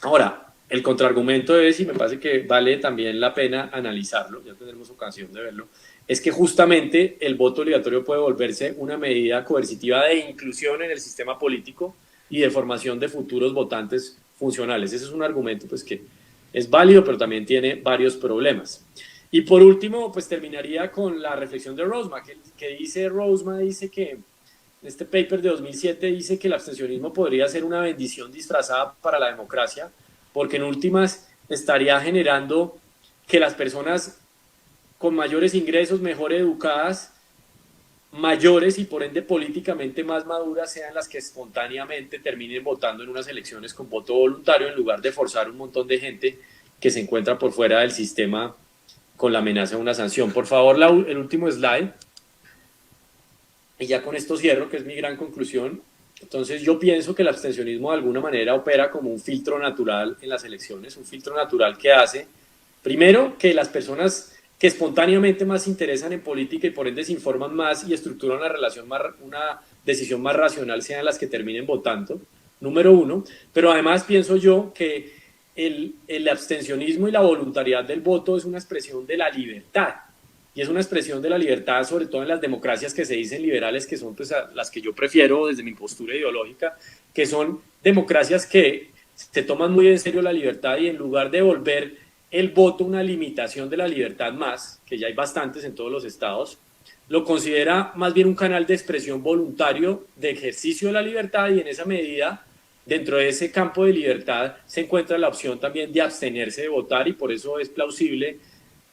Ahora, el contraargumento es, y me parece que vale también la pena analizarlo, ya tendremos ocasión de verlo, es que justamente el voto obligatorio puede volverse una medida coercitiva de inclusión en el sistema político y de formación de futuros votantes funcionales. Ese es un argumento pues, que es válido, pero también tiene varios problemas. Y por último, pues terminaría con la reflexión de Rosma, que dice que en este paper de 2007 dice que el abstencionismo podría ser una bendición disfrazada para la democracia, porque en últimas estaría generando que las personas con mayores ingresos, mejor educadas, mayores y por ende políticamente más maduras sean las que espontáneamente terminen votando en unas elecciones con voto voluntario, en lugar de forzar un montón de gente que se encuentra por fuera del sistema con la amenaza de una sanción. Por favor, el último slide. Y ya con esto cierro, que es mi gran conclusión. Entonces yo pienso que el abstencionismo de alguna manera opera como un filtro natural en las elecciones, un filtro natural que hace, primero, que las personas que espontáneamente más se interesan en política y por ende se informan más y estructuran una decisión más racional sean las que terminen votando, número uno. Pero además pienso yo que el abstencionismo y la voluntariedad del voto es una expresión de la libertad. Y es una expresión de la libertad, sobre todo en las democracias que se dicen liberales, que son pues, las que yo prefiero desde mi postura ideológica, que son democracias que se toman muy en serio la libertad y en lugar de volver el voto una limitación de la libertad más, que ya hay bastantes en todos los estados, lo considera más bien un canal de expresión voluntario de ejercicio de la libertad y en esa medida, dentro de ese campo de libertad, se encuentra la opción también de abstenerse de votar y por eso es plausible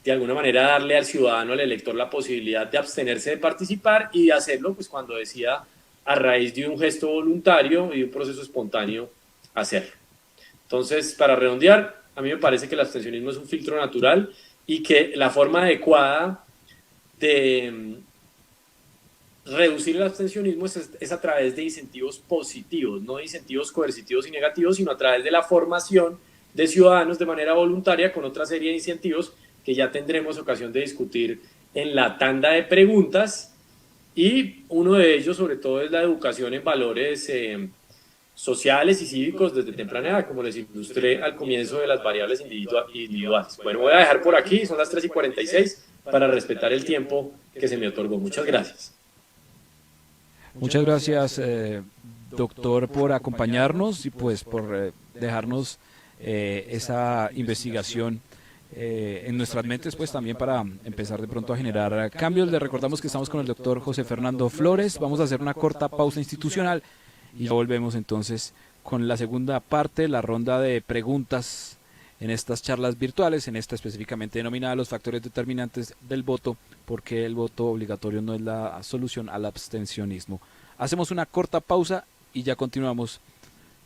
de alguna manera darle al ciudadano, al elector, la posibilidad de abstenerse de participar y de hacerlo pues, cuando decida a raíz de un gesto voluntario y un proceso espontáneo hacerlo. Entonces, para redondear, a mí me parece que el abstencionismo es un filtro natural y que la forma adecuada de reducir el abstencionismo es a través de incentivos positivos, no de incentivos coercitivos y negativos, sino a través de la formación de ciudadanos de manera voluntaria con otra serie de incentivos que ya tendremos ocasión de discutir en la tanda de preguntas, y uno de ellos sobre todo es la educación en valores sociales y cívicos desde temprana edad, como les ilustré al comienzo de las variables individuales. Bueno, voy a dejar por aquí, son las 3:46, para respetar el tiempo que se me otorgó. Muchas gracias. Muchas gracias, doctor, por acompañarnos y pues por dejarnos esa investigación en nuestras mentes, pues también para empezar de pronto a generar cambios. Le recordamos que estamos con el doctor José Fernando Flores. Vamos a hacer una corta pausa institucional y ya volvemos entonces con la segunda parte, la ronda de preguntas en estas charlas virtuales, en esta específicamente denominada los factores determinantes del voto, porque el voto obligatorio no es la solución al abstencionismo. Hacemos una corta pausa y ya continuamos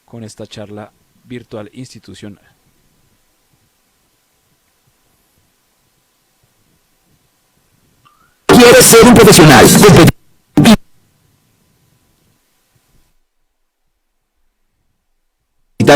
con esta charla virtual institucional. ¿Quieres ser un profesional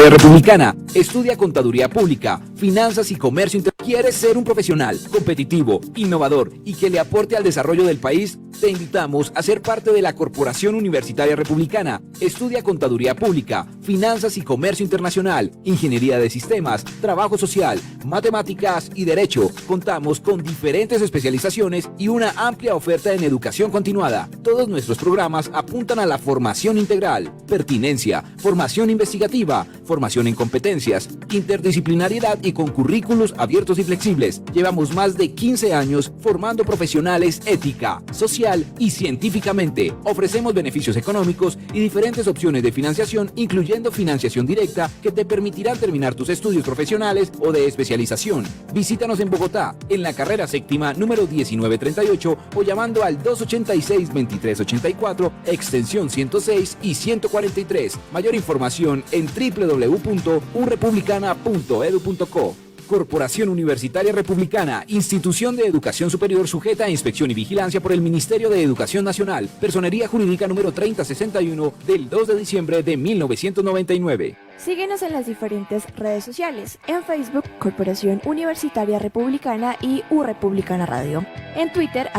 republicana? Estudia Contaduría Pública, finanzas y comercio internacional. ¿Quieres ser un profesional competitivo, innovador y que le aporte al desarrollo del país? Te invitamos a ser parte de la Corporación Universitaria Republicana. Estudia Contaduría Pública, Finanzas y Comercio Internacional, Ingeniería de Sistemas, Trabajo Social, Matemáticas y Derecho. Contamos con diferentes especializaciones y una amplia oferta en educación continuada. Todos nuestros programas apuntan a la formación integral, pertinencia, formación investigativa, formación en competencias, interdisciplinariedad y con currículos abiertos y flexibles. Llevamos más de 15 años formando profesionales ética, social y científicamente. Ofrecemos beneficios económicos y diferentes opciones de financiación, incluyendo financiación directa, que te permitirán terminar tus estudios profesionales o de especialización. Visítanos en Bogotá, en la carrera séptima número 1938 o llamando al 286-2384, extensión 106 y 143. Mayor información en www.unrepublicana.edu.co. Corporación Universitaria Republicana, institución de educación superior sujeta a inspección y vigilancia por el Ministerio de Educación Nacional. Personería Jurídica número 3061 del 2 de diciembre de 1999. Síguenos en las diferentes redes sociales. En Facebook, Corporación Universitaria Republicana y Republicana Radio. En Twitter,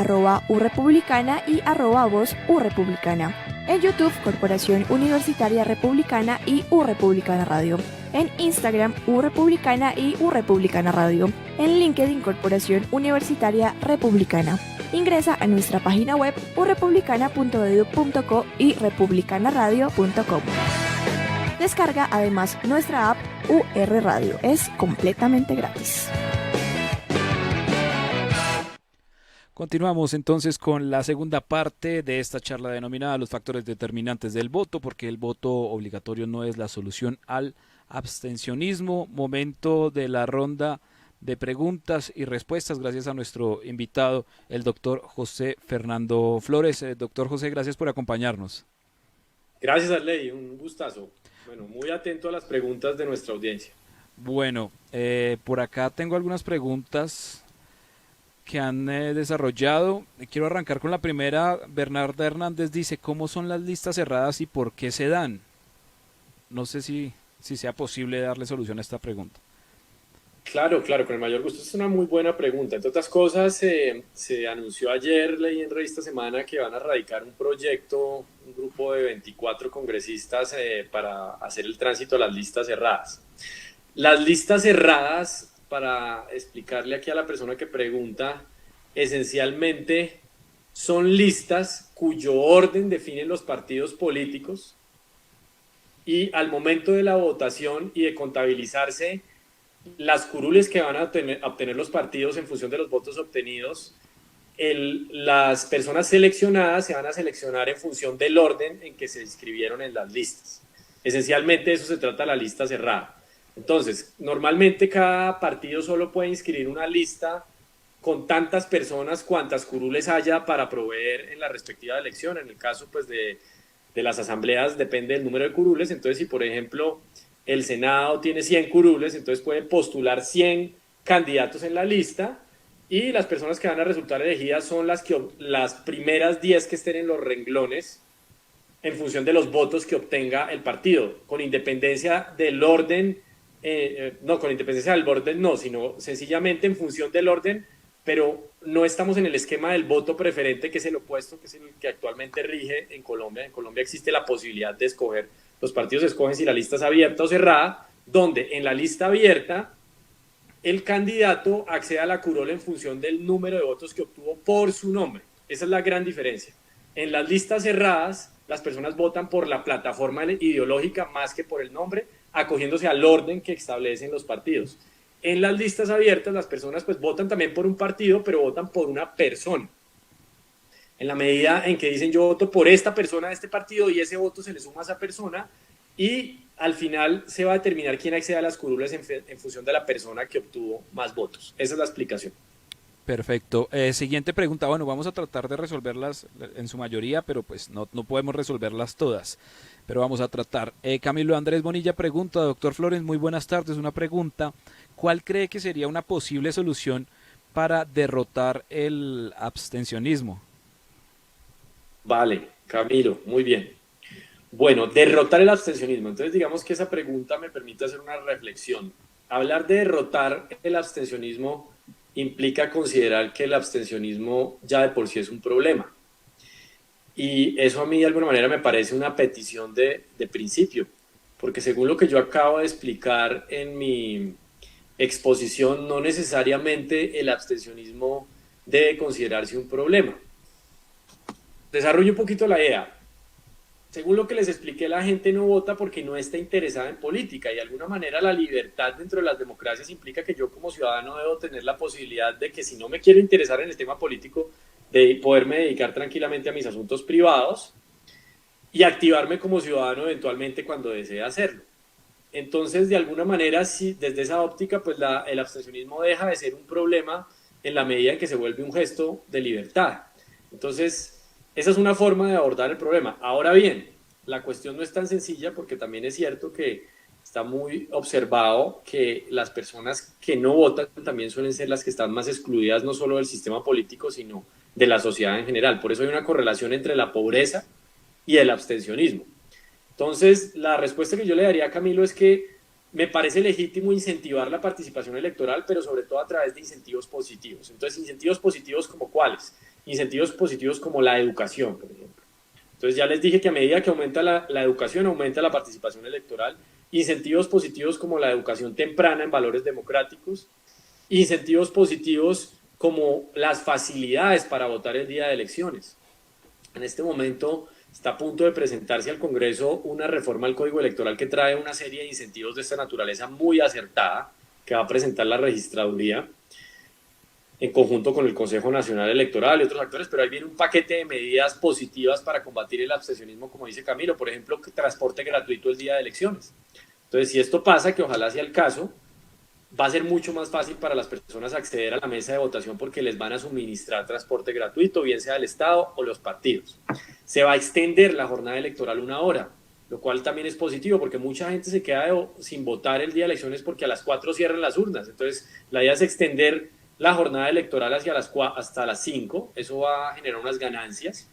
@urepublicana y @voz urepublicana. En YouTube, Corporación Universitaria Republicana y Republicana Radio. En Instagram, Republicana y Republicana Radio. En LinkedIn, Corporación Universitaria Republicana. Ingresa a nuestra página web urepublicana.edu.co y republicanaradio.com. Descarga además nuestra app UR Radio. Es completamente gratis. Continuamos entonces con la segunda parte de esta charla denominada los factores determinantes del voto, porque el voto obligatorio no es la solución al abstencionismo. Momento de la ronda de preguntas y respuestas, gracias a nuestro invitado, el doctor José Fernando Flores. Doctor José, gracias por acompañarnos. Gracias, Arley, un gustazo. Bueno, muy atento a las preguntas de nuestra audiencia. Bueno, por acá tengo algunas preguntas que han desarrollado. Quiero arrancar con la primera. Bernarda Hernández dice, ¿cómo son las listas cerradas y por qué se dan? No sé si sea posible darle solución a esta pregunta. Claro, con el mayor gusto. Es una muy buena pregunta. Entre otras cosas, se anunció ayer, leí en Revista Semana, que van a radicar un proyecto, un grupo de 24 congresistas para hacer el tránsito a las listas cerradas. Las listas cerradas, para explicarle aquí a la persona que pregunta, esencialmente son listas cuyo orden definen los partidos políticos y al momento de la votación y de contabilizarse las curules que van a obtener los partidos en función de los votos obtenidos, las personas seleccionadas se van a seleccionar en función del orden en que se inscribieron en las listas. Esencialmente eso se trata de la lista cerrada. Entonces, normalmente cada partido solo puede inscribir una lista con tantas personas cuantas curules haya para proveer en la respectiva elección. En el caso pues, de las asambleas depende del número de curules. Entonces, si por ejemplo el Senado tiene 100 curules, entonces puede postular 100 candidatos en la lista y las personas que van a resultar elegidas son las primeras 10 que estén en los renglones en función de los votos que obtenga el partido, con independencia del orden, sino sencillamente en función del orden, pero no estamos en el esquema del voto preferente, que es el opuesto, que es el que actualmente rige en Colombia. En Colombia existe la posibilidad de escoger, los partidos escogen si la lista es abierta o cerrada, donde en la lista abierta el candidato accede a la curul en función del número de votos que obtuvo por su nombre. Esa es la gran diferencia. En las listas cerradas, las personas votan por la plataforma ideológica más que por el nombre, acogiéndose al orden que establecen los partidos. En las listas abiertas, las personas pues votan también por un partido, pero votan por una persona. En la medida en que dicen yo voto por esta persona de este partido y ese voto se le suma a esa persona y al final se va a determinar quién accede a las curules en función de la persona que obtuvo más votos. Esa es la explicación. Perfecto. Siguiente pregunta. Bueno, vamos a tratar de resolverlas en su mayoría, pero pues no podemos resolverlas todas. Pero vamos a tratar. Camilo Andrés Bonilla pregunta, doctor Flores, muy buenas tardes. Una pregunta. ¿Cuál cree que sería una posible solución para derrotar el abstencionismo? Vale, Camilo, muy bien. Bueno, derrotar el abstencionismo. Entonces digamos que esa pregunta me permite hacer una reflexión. hablar de derrotar el abstencionismo implica considerar que el abstencionismo ya de por sí es un problema. Y eso a mí de alguna manera me parece una petición de principio, porque según lo que yo acabo de explicar en mi exposición, no necesariamente el abstencionismo debe considerarse un problema. Desarrollo un poquito la idea. Según lo que les expliqué, la gente no vota porque no está interesada en política y de alguna manera la libertad dentro de las democracias implica que yo como ciudadano debo tener la posibilidad de que si no me quiero interesar en el tema político, de poderme dedicar tranquilamente a mis asuntos privados y activarme como ciudadano eventualmente cuando desee hacerlo. Entonces, de alguna manera, sí, desde esa óptica, pues el abstencionismo deja de ser un problema en la medida en que se vuelve un gesto de libertad. Entonces, esa es una forma de abordar el problema. Ahora bien, la cuestión no es tan sencilla porque también es cierto que está muy observado que las personas que no votan también suelen ser las que están más excluidas no solo del sistema político, sino de la sociedad en general. Por eso hay una correlación entre la pobreza y el abstencionismo. Entonces, la respuesta que yo le daría a Camilo es que me parece legítimo incentivar la participación electoral, pero sobre todo a través de incentivos positivos. Entonces, incentivos positivos como ¿cuáles? Incentivos positivos como la educación, por ejemplo. Entonces, ya les dije que a medida que aumenta la educación, aumenta la participación electoral. Incentivos positivos como la educación temprana en valores democráticos. Incentivos positivos como las facilidades para votar el día de elecciones. En este momento está a punto de presentarse al Congreso una reforma al Código Electoral que trae una serie de incentivos de esta naturaleza muy acertada, que va a presentar la registraduría en conjunto con el Consejo Nacional Electoral y otros actores, pero ahí viene un paquete de medidas positivas para combatir el abstencionismo, como dice Camilo, por ejemplo, transporte gratuito el día de elecciones. Entonces, si esto pasa, que ojalá sea el caso, va a ser mucho más fácil para las personas acceder a la mesa de votación porque les van a suministrar transporte gratuito, bien sea el Estado o los partidos. Se va a extender la jornada electoral 1 hora, lo cual también es positivo porque mucha gente se queda sin votar el día de elecciones porque a las 4 cierran las urnas. Entonces, la idea es extender la jornada electoral hasta las 5. Eso va a generar unas ganancias.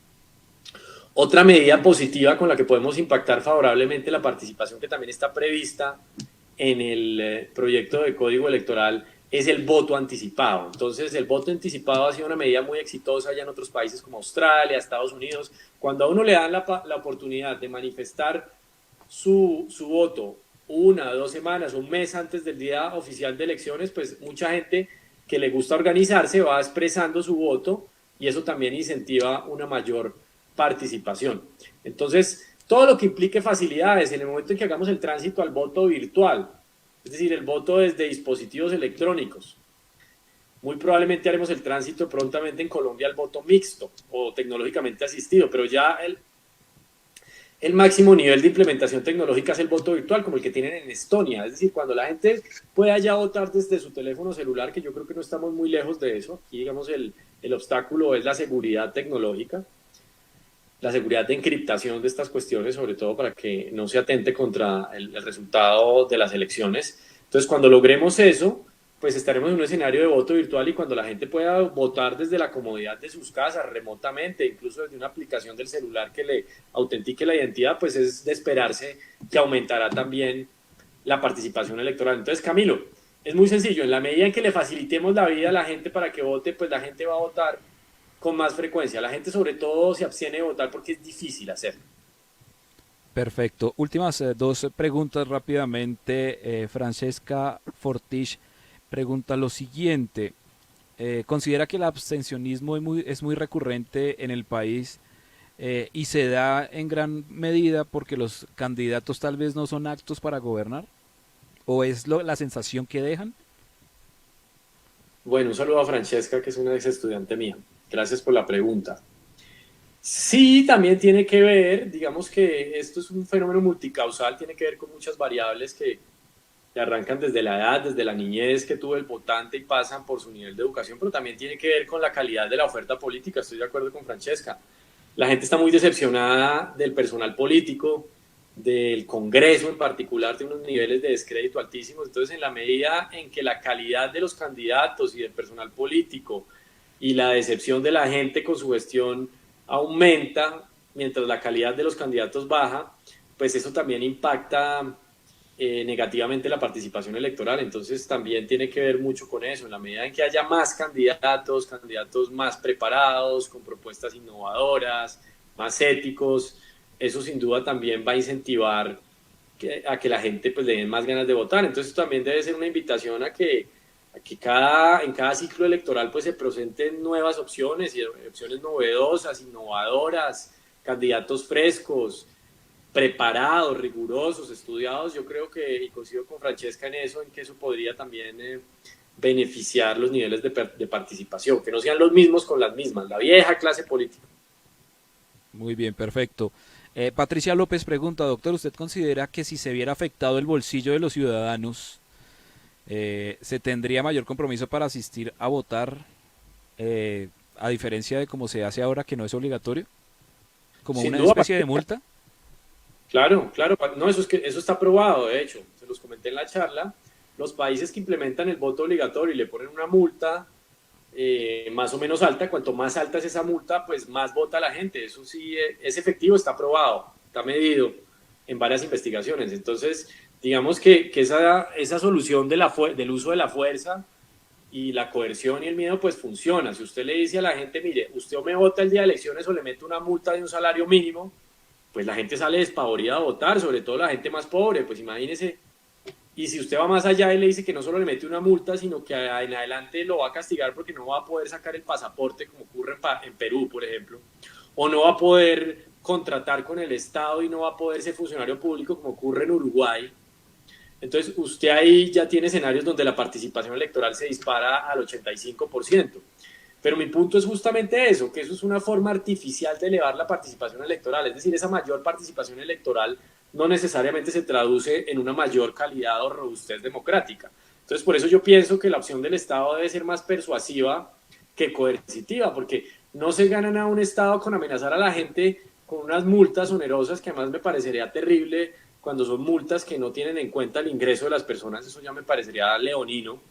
Otra medida positiva con la que podemos impactar favorablemente la participación que también está prevista en el proyecto de código electoral es el voto anticipado. Entonces, el voto anticipado ha sido una medida muy exitosa ya en otros países como Australia, Estados Unidos. Cuando a uno le dan la oportunidad de manifestar su voto 1 o 2 semanas, un mes antes del día oficial de elecciones, pues mucha gente que le gusta organizarse va expresando su voto y eso también incentiva una mayor participación. Entonces, todo lo que implique facilidades en el momento en que hagamos el tránsito al voto virtual, es decir, el voto desde dispositivos electrónicos. Muy probablemente haremos el tránsito prontamente en Colombia al voto mixto o tecnológicamente asistido, pero ya el máximo nivel de implementación tecnológica es el voto virtual, como el que tienen en Estonia. Es decir, cuando la gente pueda ya votar desde su teléfono celular, que yo creo que no estamos muy lejos de eso, aquí digamos el obstáculo es la seguridad tecnológica, la seguridad de encriptación de estas cuestiones, sobre todo para que no se atente contra el resultado de las elecciones. Entonces, cuando logremos eso, pues estaremos en un escenario de voto virtual y cuando la gente pueda votar desde la comodidad de sus casas, remotamente, incluso desde una aplicación del celular que le autentique la identidad, pues es de esperarse que aumentará también la participación electoral. Entonces, Camilo, es muy sencillo, en la medida en que le facilitemos la vida a la gente para que vote, pues la gente va a votar con más frecuencia. La gente sobre todo se abstiene de votar porque es difícil hacerlo. Perfecto. Últimas 2 preguntas rápidamente. Francesca Fortish pregunta lo siguiente. ¿Considera que el abstencionismo es muy recurrente en el país y se da en gran medida porque los candidatos tal vez no son aptos para gobernar? ¿O es la sensación que dejan? Bueno, un saludo a Francesca, que es una ex estudiante mía. Gracias por la pregunta. Sí, también tiene que ver, digamos que esto es un fenómeno multicausal, tiene que ver con muchas variables que arrancan desde la edad, desde la niñez que tuvo el votante y pasan por su nivel de educación, pero también tiene que ver con la calidad de la oferta política. Estoy de acuerdo con Francesca. La gente está muy decepcionada del personal político, del Congreso en particular, tiene unos niveles de descrédito altísimos. Entonces, en la medida en que la calidad de los candidatos y del personal político y la decepción de la gente con su gestión aumenta, mientras la calidad de los candidatos baja, pues eso también impacta negativamente la participación electoral. Entonces también tiene que ver mucho con eso. En la medida en que haya más candidatos más preparados, con propuestas innovadoras, más éticos, eso sin duda también va a incentivar a que la gente pues le den más ganas de votar. Entonces también debe ser una invitación a que en cada ciclo electoral pues se presenten nuevas opciones y opciones novedosas, innovadoras, candidatos frescos, preparados, rigurosos, estudiados. Yo creo que, y coincido con Francesca en eso, en que eso podría también beneficiar los niveles de participación, que no sean los mismos con las mismas, la vieja clase política. Muy bien, perfecto. Patricia López pregunta, doctor, ¿usted considera que si se viera afectado el bolsillo de los ciudadanos, se tendría mayor compromiso para asistir a votar, a diferencia de como se hace ahora, que no es obligatorio? ¿Como Sin una duda, especie de multa? Claro, claro, no, eso está probado, de hecho, se los comenté en la charla. Los países que implementan el voto obligatorio y le ponen una multa más o menos alta, cuanto más alta es esa multa, pues más vota la gente. Eso sí es efectivo, está probado, está medido en varias investigaciones. Entonces, digamos que esa solución del uso de la fuerza y la coerción y el miedo, pues funciona. Si usted le dice a la gente, mire, usted o me vota el día de elecciones o le mete una multa de un salario mínimo, pues la gente sale despavorida a votar, sobre todo la gente más pobre, pues imagínese. Y si usted va más allá y le dice que no solo le mete una multa, sino que en adelante lo va a castigar porque no va a poder sacar el pasaporte, como ocurre en Perú, por ejemplo, o no va a poder contratar con el Estado y no va a poder ser funcionario público, como ocurre en Uruguay. Entonces, usted ahí ya tiene escenarios donde la participación electoral se dispara al 85%. Pero mi punto es justamente eso, que eso es una forma artificial de elevar la participación electoral. Es decir, esa mayor participación electoral no necesariamente se traduce en una mayor calidad o robustez democrática. Entonces, por eso yo pienso que la opción del Estado debe ser más persuasiva que coercitiva, porque no se gana nada un Estado con amenazar a la gente con unas multas onerosas, que además me parecería terrible cuando son multas que no tienen en cuenta el ingreso de las personas. Eso ya me parecería leonino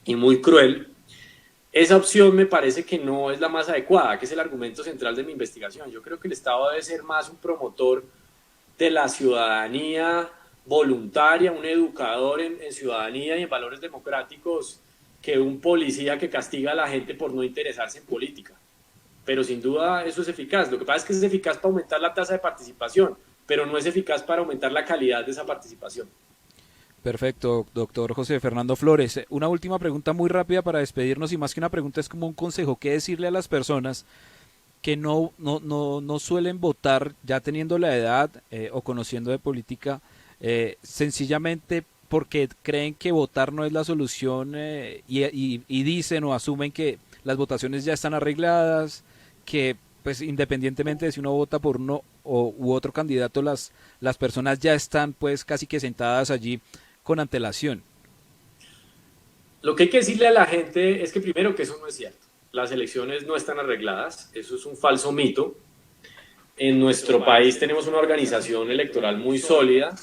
y muy cruel. Esa opción me parece que no es la más adecuada, que es el argumento central de mi investigación. Yo creo que el Estado debe ser más un promotor de la ciudadanía voluntaria, un educador en ciudadanía y en valores democráticos, que un policía que castiga a la gente por no interesarse en política. Pero sin duda eso es eficaz. Lo que pasa es que es eficaz para aumentar la tasa de participación, pero no es eficaz para aumentar la calidad de esa participación. Perfecto, doctor José Fernando Flores. Una última pregunta muy rápida para despedirnos, y más que una pregunta es como un consejo. ¿Qué decirle a las personas que no suelen votar ya teniendo la edad o conociendo de política, sencillamente porque creen que votar no es la solución, y dicen o asumen que las votaciones ya están arregladas, que pues independientemente de si uno vota por uno u otro candidato, las personas ya están pues casi que sentadas allí con antelación? Lo que hay que decirle a la gente es que primero que eso no es cierto. Las elecciones no están arregladas, eso es un falso mito. En nuestro país tenemos una organización electoral muy sólida,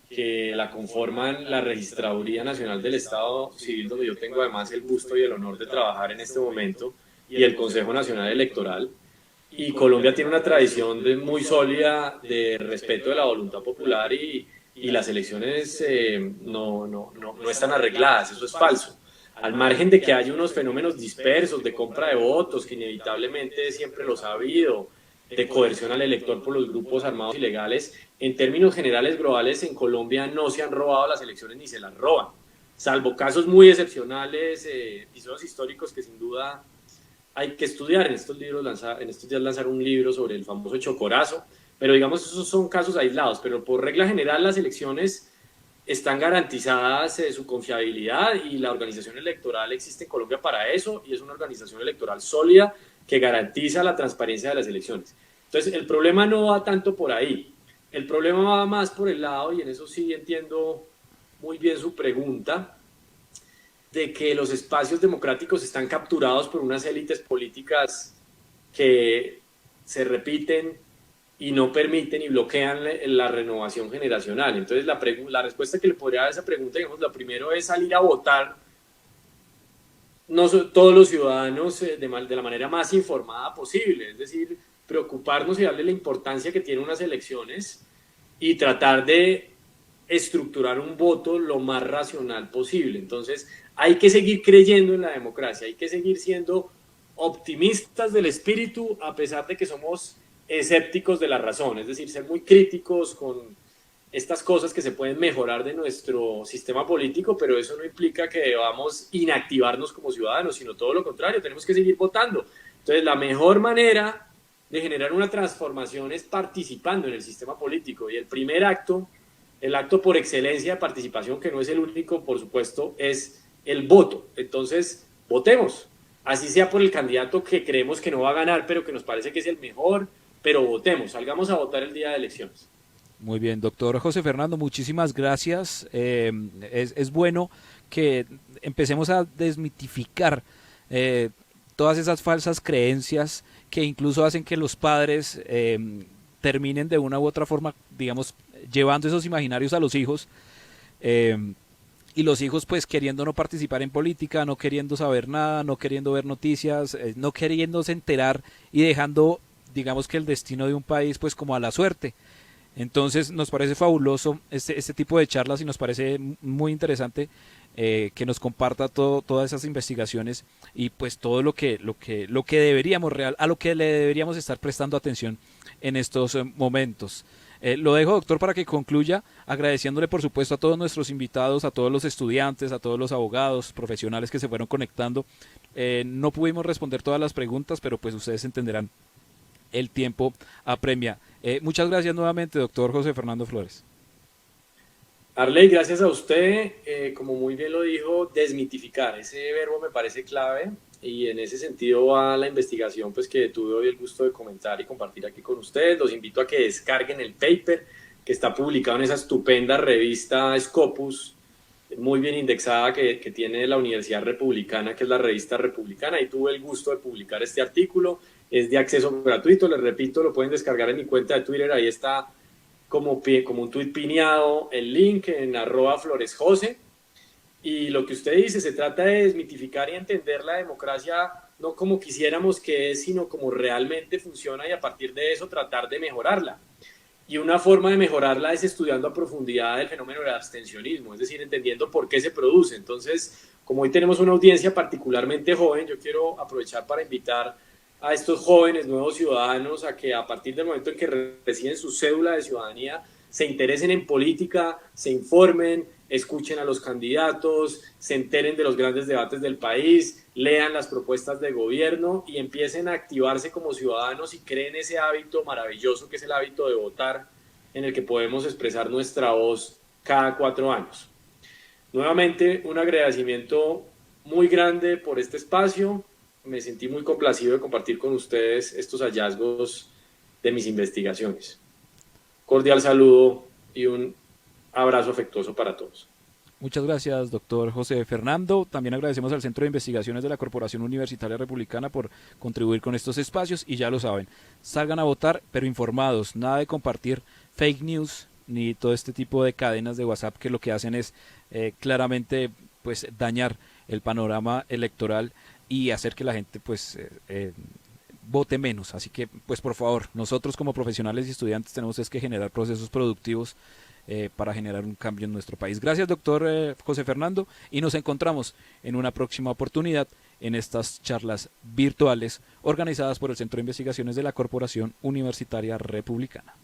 que la conforman la Registraduría Nacional del Estado Civil, donde yo tengo además el gusto y el honor de trabajar en este momento, y el Consejo Nacional Electoral. Y Colombia tiene una tradición muy sólida de respeto de la voluntad popular, y las elecciones no están arregladas, eso es falso. Al margen de que haya unos fenómenos dispersos de compra de votos, que inevitablemente siempre los ha habido, de coerción al elector por los grupos armados ilegales, en términos generales globales en Colombia no se han robado las elecciones ni se las roban, salvo casos muy excepcionales, episodios históricos que sin duda hay que estudiar. En estos días lanzar un libro sobre el famoso chocorazo, pero digamos esos son casos aislados, pero por regla general las elecciones están garantizadas su confiabilidad, y la organización electoral existe en Colombia para eso, y es una organización electoral sólida que garantiza la transparencia de las elecciones. Entonces el problema no va tanto por ahí, el problema va más por el lado, y en eso sí entiendo muy bien su pregunta, de que los espacios democráticos están capturados por unas élites políticas que se repiten y no permiten y bloquean la renovación generacional. Entonces la respuesta que le podría dar a esa pregunta, digamos, la primero es salir a votar todos los ciudadanos de la manera más informada posible, es decir, preocuparnos y darle la importancia que tienen unas elecciones, y tratar de estructurar un voto lo más racional posible. Entonces, hay que seguir creyendo en la democracia, hay que seguir siendo optimistas del espíritu a pesar de que somos escépticos de la razón, es decir, ser muy críticos con estas cosas que se pueden mejorar de nuestro sistema político, pero eso no implica que debamos inactivarnos como ciudadanos, sino todo lo contrario, tenemos que seguir votando. Entonces, la mejor manera de generar una transformación es participando en el sistema político, y el primer acto, el acto por excelencia de participación, que no es el único, por supuesto, es el voto. Entonces, votemos, así sea por el candidato que creemos que no va a ganar, pero que nos parece que es el mejor, pero votemos, salgamos a votar el día de elecciones. Muy bien, doctor José Fernando, muchísimas gracias. Es bueno que empecemos a desmitificar todas esas falsas creencias que incluso hacen que los padres terminen de una u otra forma, digamos, llevando esos imaginarios a los hijos, y los hijos pues queriendo no participar en política, no queriendo saber nada, no queriendo ver noticias, no queriéndose enterar y dejando, digamos, que el destino de un país pues como a la suerte. Entonces nos parece fabuloso este tipo de charlas y nos parece muy interesante que nos comparta todas esas investigaciones y pues todo lo que deberíamos a lo que le deberíamos estar prestando atención en estos momentos. Lo dejo, doctor, para que concluya, agradeciéndole por supuesto a todos nuestros invitados, a todos los estudiantes, a todos los abogados, profesionales que se fueron conectando. No pudimos responder todas las preguntas, pero pues ustedes entenderán, el tiempo apremia. Muchas gracias nuevamente, doctor José Fernando Flores. Arley, gracias a usted. Como muy bien lo dijo, desmitificar, ese verbo me parece clave, y en ese sentido va la investigación pues, que tuve hoy el gusto de comentar y compartir aquí con ustedes. Los invito a que descarguen el paper que está publicado en esa estupenda revista Scopus, muy bien indexada, que tiene la Universidad Republicana, que es la revista Republicana, y tuve el gusto de publicar este artículo. Es de acceso gratuito, les repito, lo pueden descargar en mi cuenta de Twitter, ahí está como un tuit pineado el link en @floresjose. Y lo que usted dice, se trata de desmitificar y entender la democracia no como quisiéramos que es, sino como realmente funciona, y a partir de eso tratar de mejorarla. Y una forma de mejorarla es estudiando a profundidad el fenómeno del abstencionismo, es decir, entendiendo por qué se produce. Entonces, como hoy tenemos una audiencia particularmente joven, yo quiero aprovechar para invitar a estos jóvenes nuevos ciudadanos a que a partir del momento en que reciben su cédula de ciudadanía se interesen en política, se informen, escuchen a los candidatos, se enteren de los grandes debates del país, lean las propuestas de gobierno y empiecen a activarse como ciudadanos y creen ese hábito maravilloso que es el hábito de votar, en el que podemos expresar nuestra voz cada 4 años. Nuevamente, un agradecimiento muy grande por este espacio. Me sentí muy complacido de compartir con ustedes estos hallazgos de mis investigaciones. Cordial saludo y un abrazo afectuoso para todos. Muchas gracias, doctor José Fernando. También agradecemos al Centro de Investigaciones de la Corporación Universitaria Republicana por contribuir con estos espacios, y ya lo saben, salgan a votar, pero informados, nada de compartir fake news ni todo este tipo de cadenas de WhatsApp que lo que hacen es claramente pues dañar el panorama electoral y hacer que la gente pues vote menos. Así que pues por favor, nosotros como profesionales y estudiantes tenemos que generar procesos productivos para generar un cambio en nuestro país. Gracias, doctor José Fernando, y nos encontramos en una próxima oportunidad en estas charlas virtuales organizadas por el Centro de Investigaciones de la Corporación Universitaria Republicana.